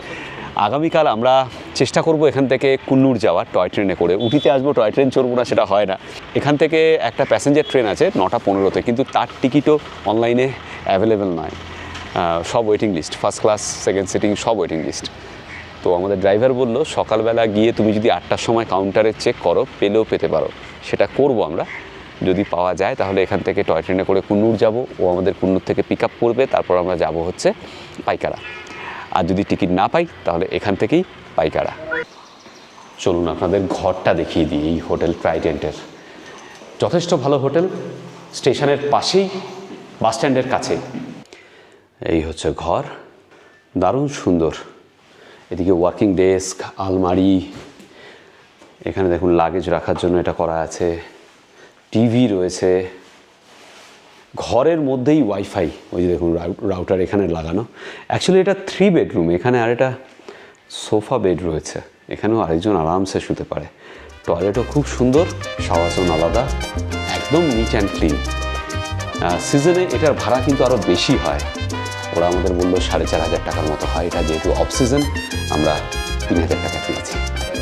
আগামীকাল আমরা চেষ্টা করব এখান থেকে কুন্নুর যাওয়ার টয় ট্রেনে করে। উটিতে আসবো, টয় ট্রেন চড়বো না, সেটা হয় না। এখান থেকে একটা প্যাসেঞ্জার ট্রেন আছে 9:15-তে, কিন্তু তার টিকিটও অনলাইনে অ্যাভেলেবেল নয়। সব waiting list, first class, second sitting সব ওয়েটিং লিস্ট। তো আমাদের ড্রাইভার বলল সকালবেলা গিয়ে তুমি যদি 8টার সময় কাউন্টারে চেক করো, পেলেও পেতে পারো। সেটা করব আমরা, যদি পাওয়া যায় তাহলে এখান থেকে টয় ট্রেনে করে কুন্নুর যাব। ও আমাদের কুন্নুর থেকে পিক আপ করবে, তারপর আমরা যাব হচ্ছে পাইকারা। আর যদি টিকিট না পাই তাহলে এখান থেকেই পাইকারা। চলুন আপনাদের ঘরটা দেখিয়ে দিই। এই হোটেল ট্রাইডেন্টের যথেষ্ট ভালো হোটেল, স্টেশনের পাশেই, বাস স্ট্যান্ডের কাছে। এই হচ্ছে ঘর, দারুণ সুন্দর। এদিকে ওয়ার্কিং ডেস্ক, আলমারি, এখানে দেখুন লাগেজ রাখার জন্য এটা করা আছে, টিভি রয়েছে। ঘরের মধ্যেই ওয়াইফাই, ওই যে দেখুন রাউটার এখানে লাগানো। অ্যাকচুয়ালি এটা 3 বেডরুম, এখানে আর এটা সোফা বেড রয়েছে, এখানেও আরেকজন আরামসে শুতে পারে। টয়লেটও খুব সুন্দর, শাওয়ারজন আলাদা, একদম নিট অ্যান্ড ক্লিন। সিজনে এটার ভাড়া কিন্তু আরও বেশি হয়। ওরা আমাদের বললো 4,500 টাকার মতো হয়। এটা যেহেতু অফ সিজন, আমরা 3,000 টাকা পেয়েছি।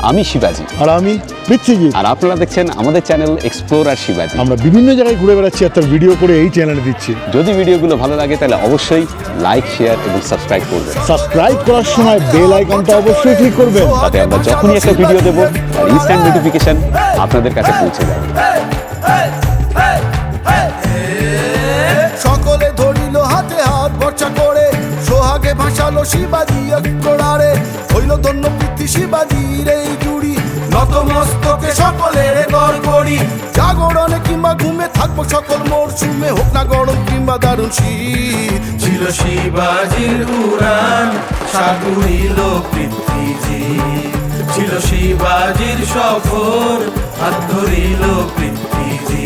আমি শিবাজি আর আমি পৃথ্বীজিৎ, আর আপনারা দেখছেন আমাদের চ্যানেল এক্সপ্লোরার শিবাজি। আমরা বিভিন্ন জায়গায় ঘুরে বেড়াচ্ছি আর তার ভিডিও করে এই চ্যানেলে দিচ্ছি। যদি ভিডিওগুলো ভালো লাগে তাহলে অবশ্যই লাইক, শেয়ার এবং সাবস্ক্রাইব করবেন। সাবস্ক্রাইব করার সময় বেল আইকনটা অবশ্যই ক্লিক করবেন, তাতে আমরা যখনই একটা ভিডিও দেবো তার ইনস্ট্যান্ট নোটিফিকেশন আপনাদের কাছে পৌঁছে যাবে। সকলে ধরিল হাতে হাত ভরসা করে, সোহাগে ভাসালো শিবাজি অগ্রহারে। হইল ধন্য পৃথ্বী শিবাজির এই জুড়ি, নতমস্তকে সকলের গড় করি। জাগরণে কিংবা ঘুমে থাকবো সকল মরশুমে, হোক না গরম কিংবা দারুণ শীত। ছিল শিবাজির উড়ান, সাগুরিল পৃথ্বীজি। ছিল শিবাজির সফর, হাত ধরিল পৃথ্বীজি।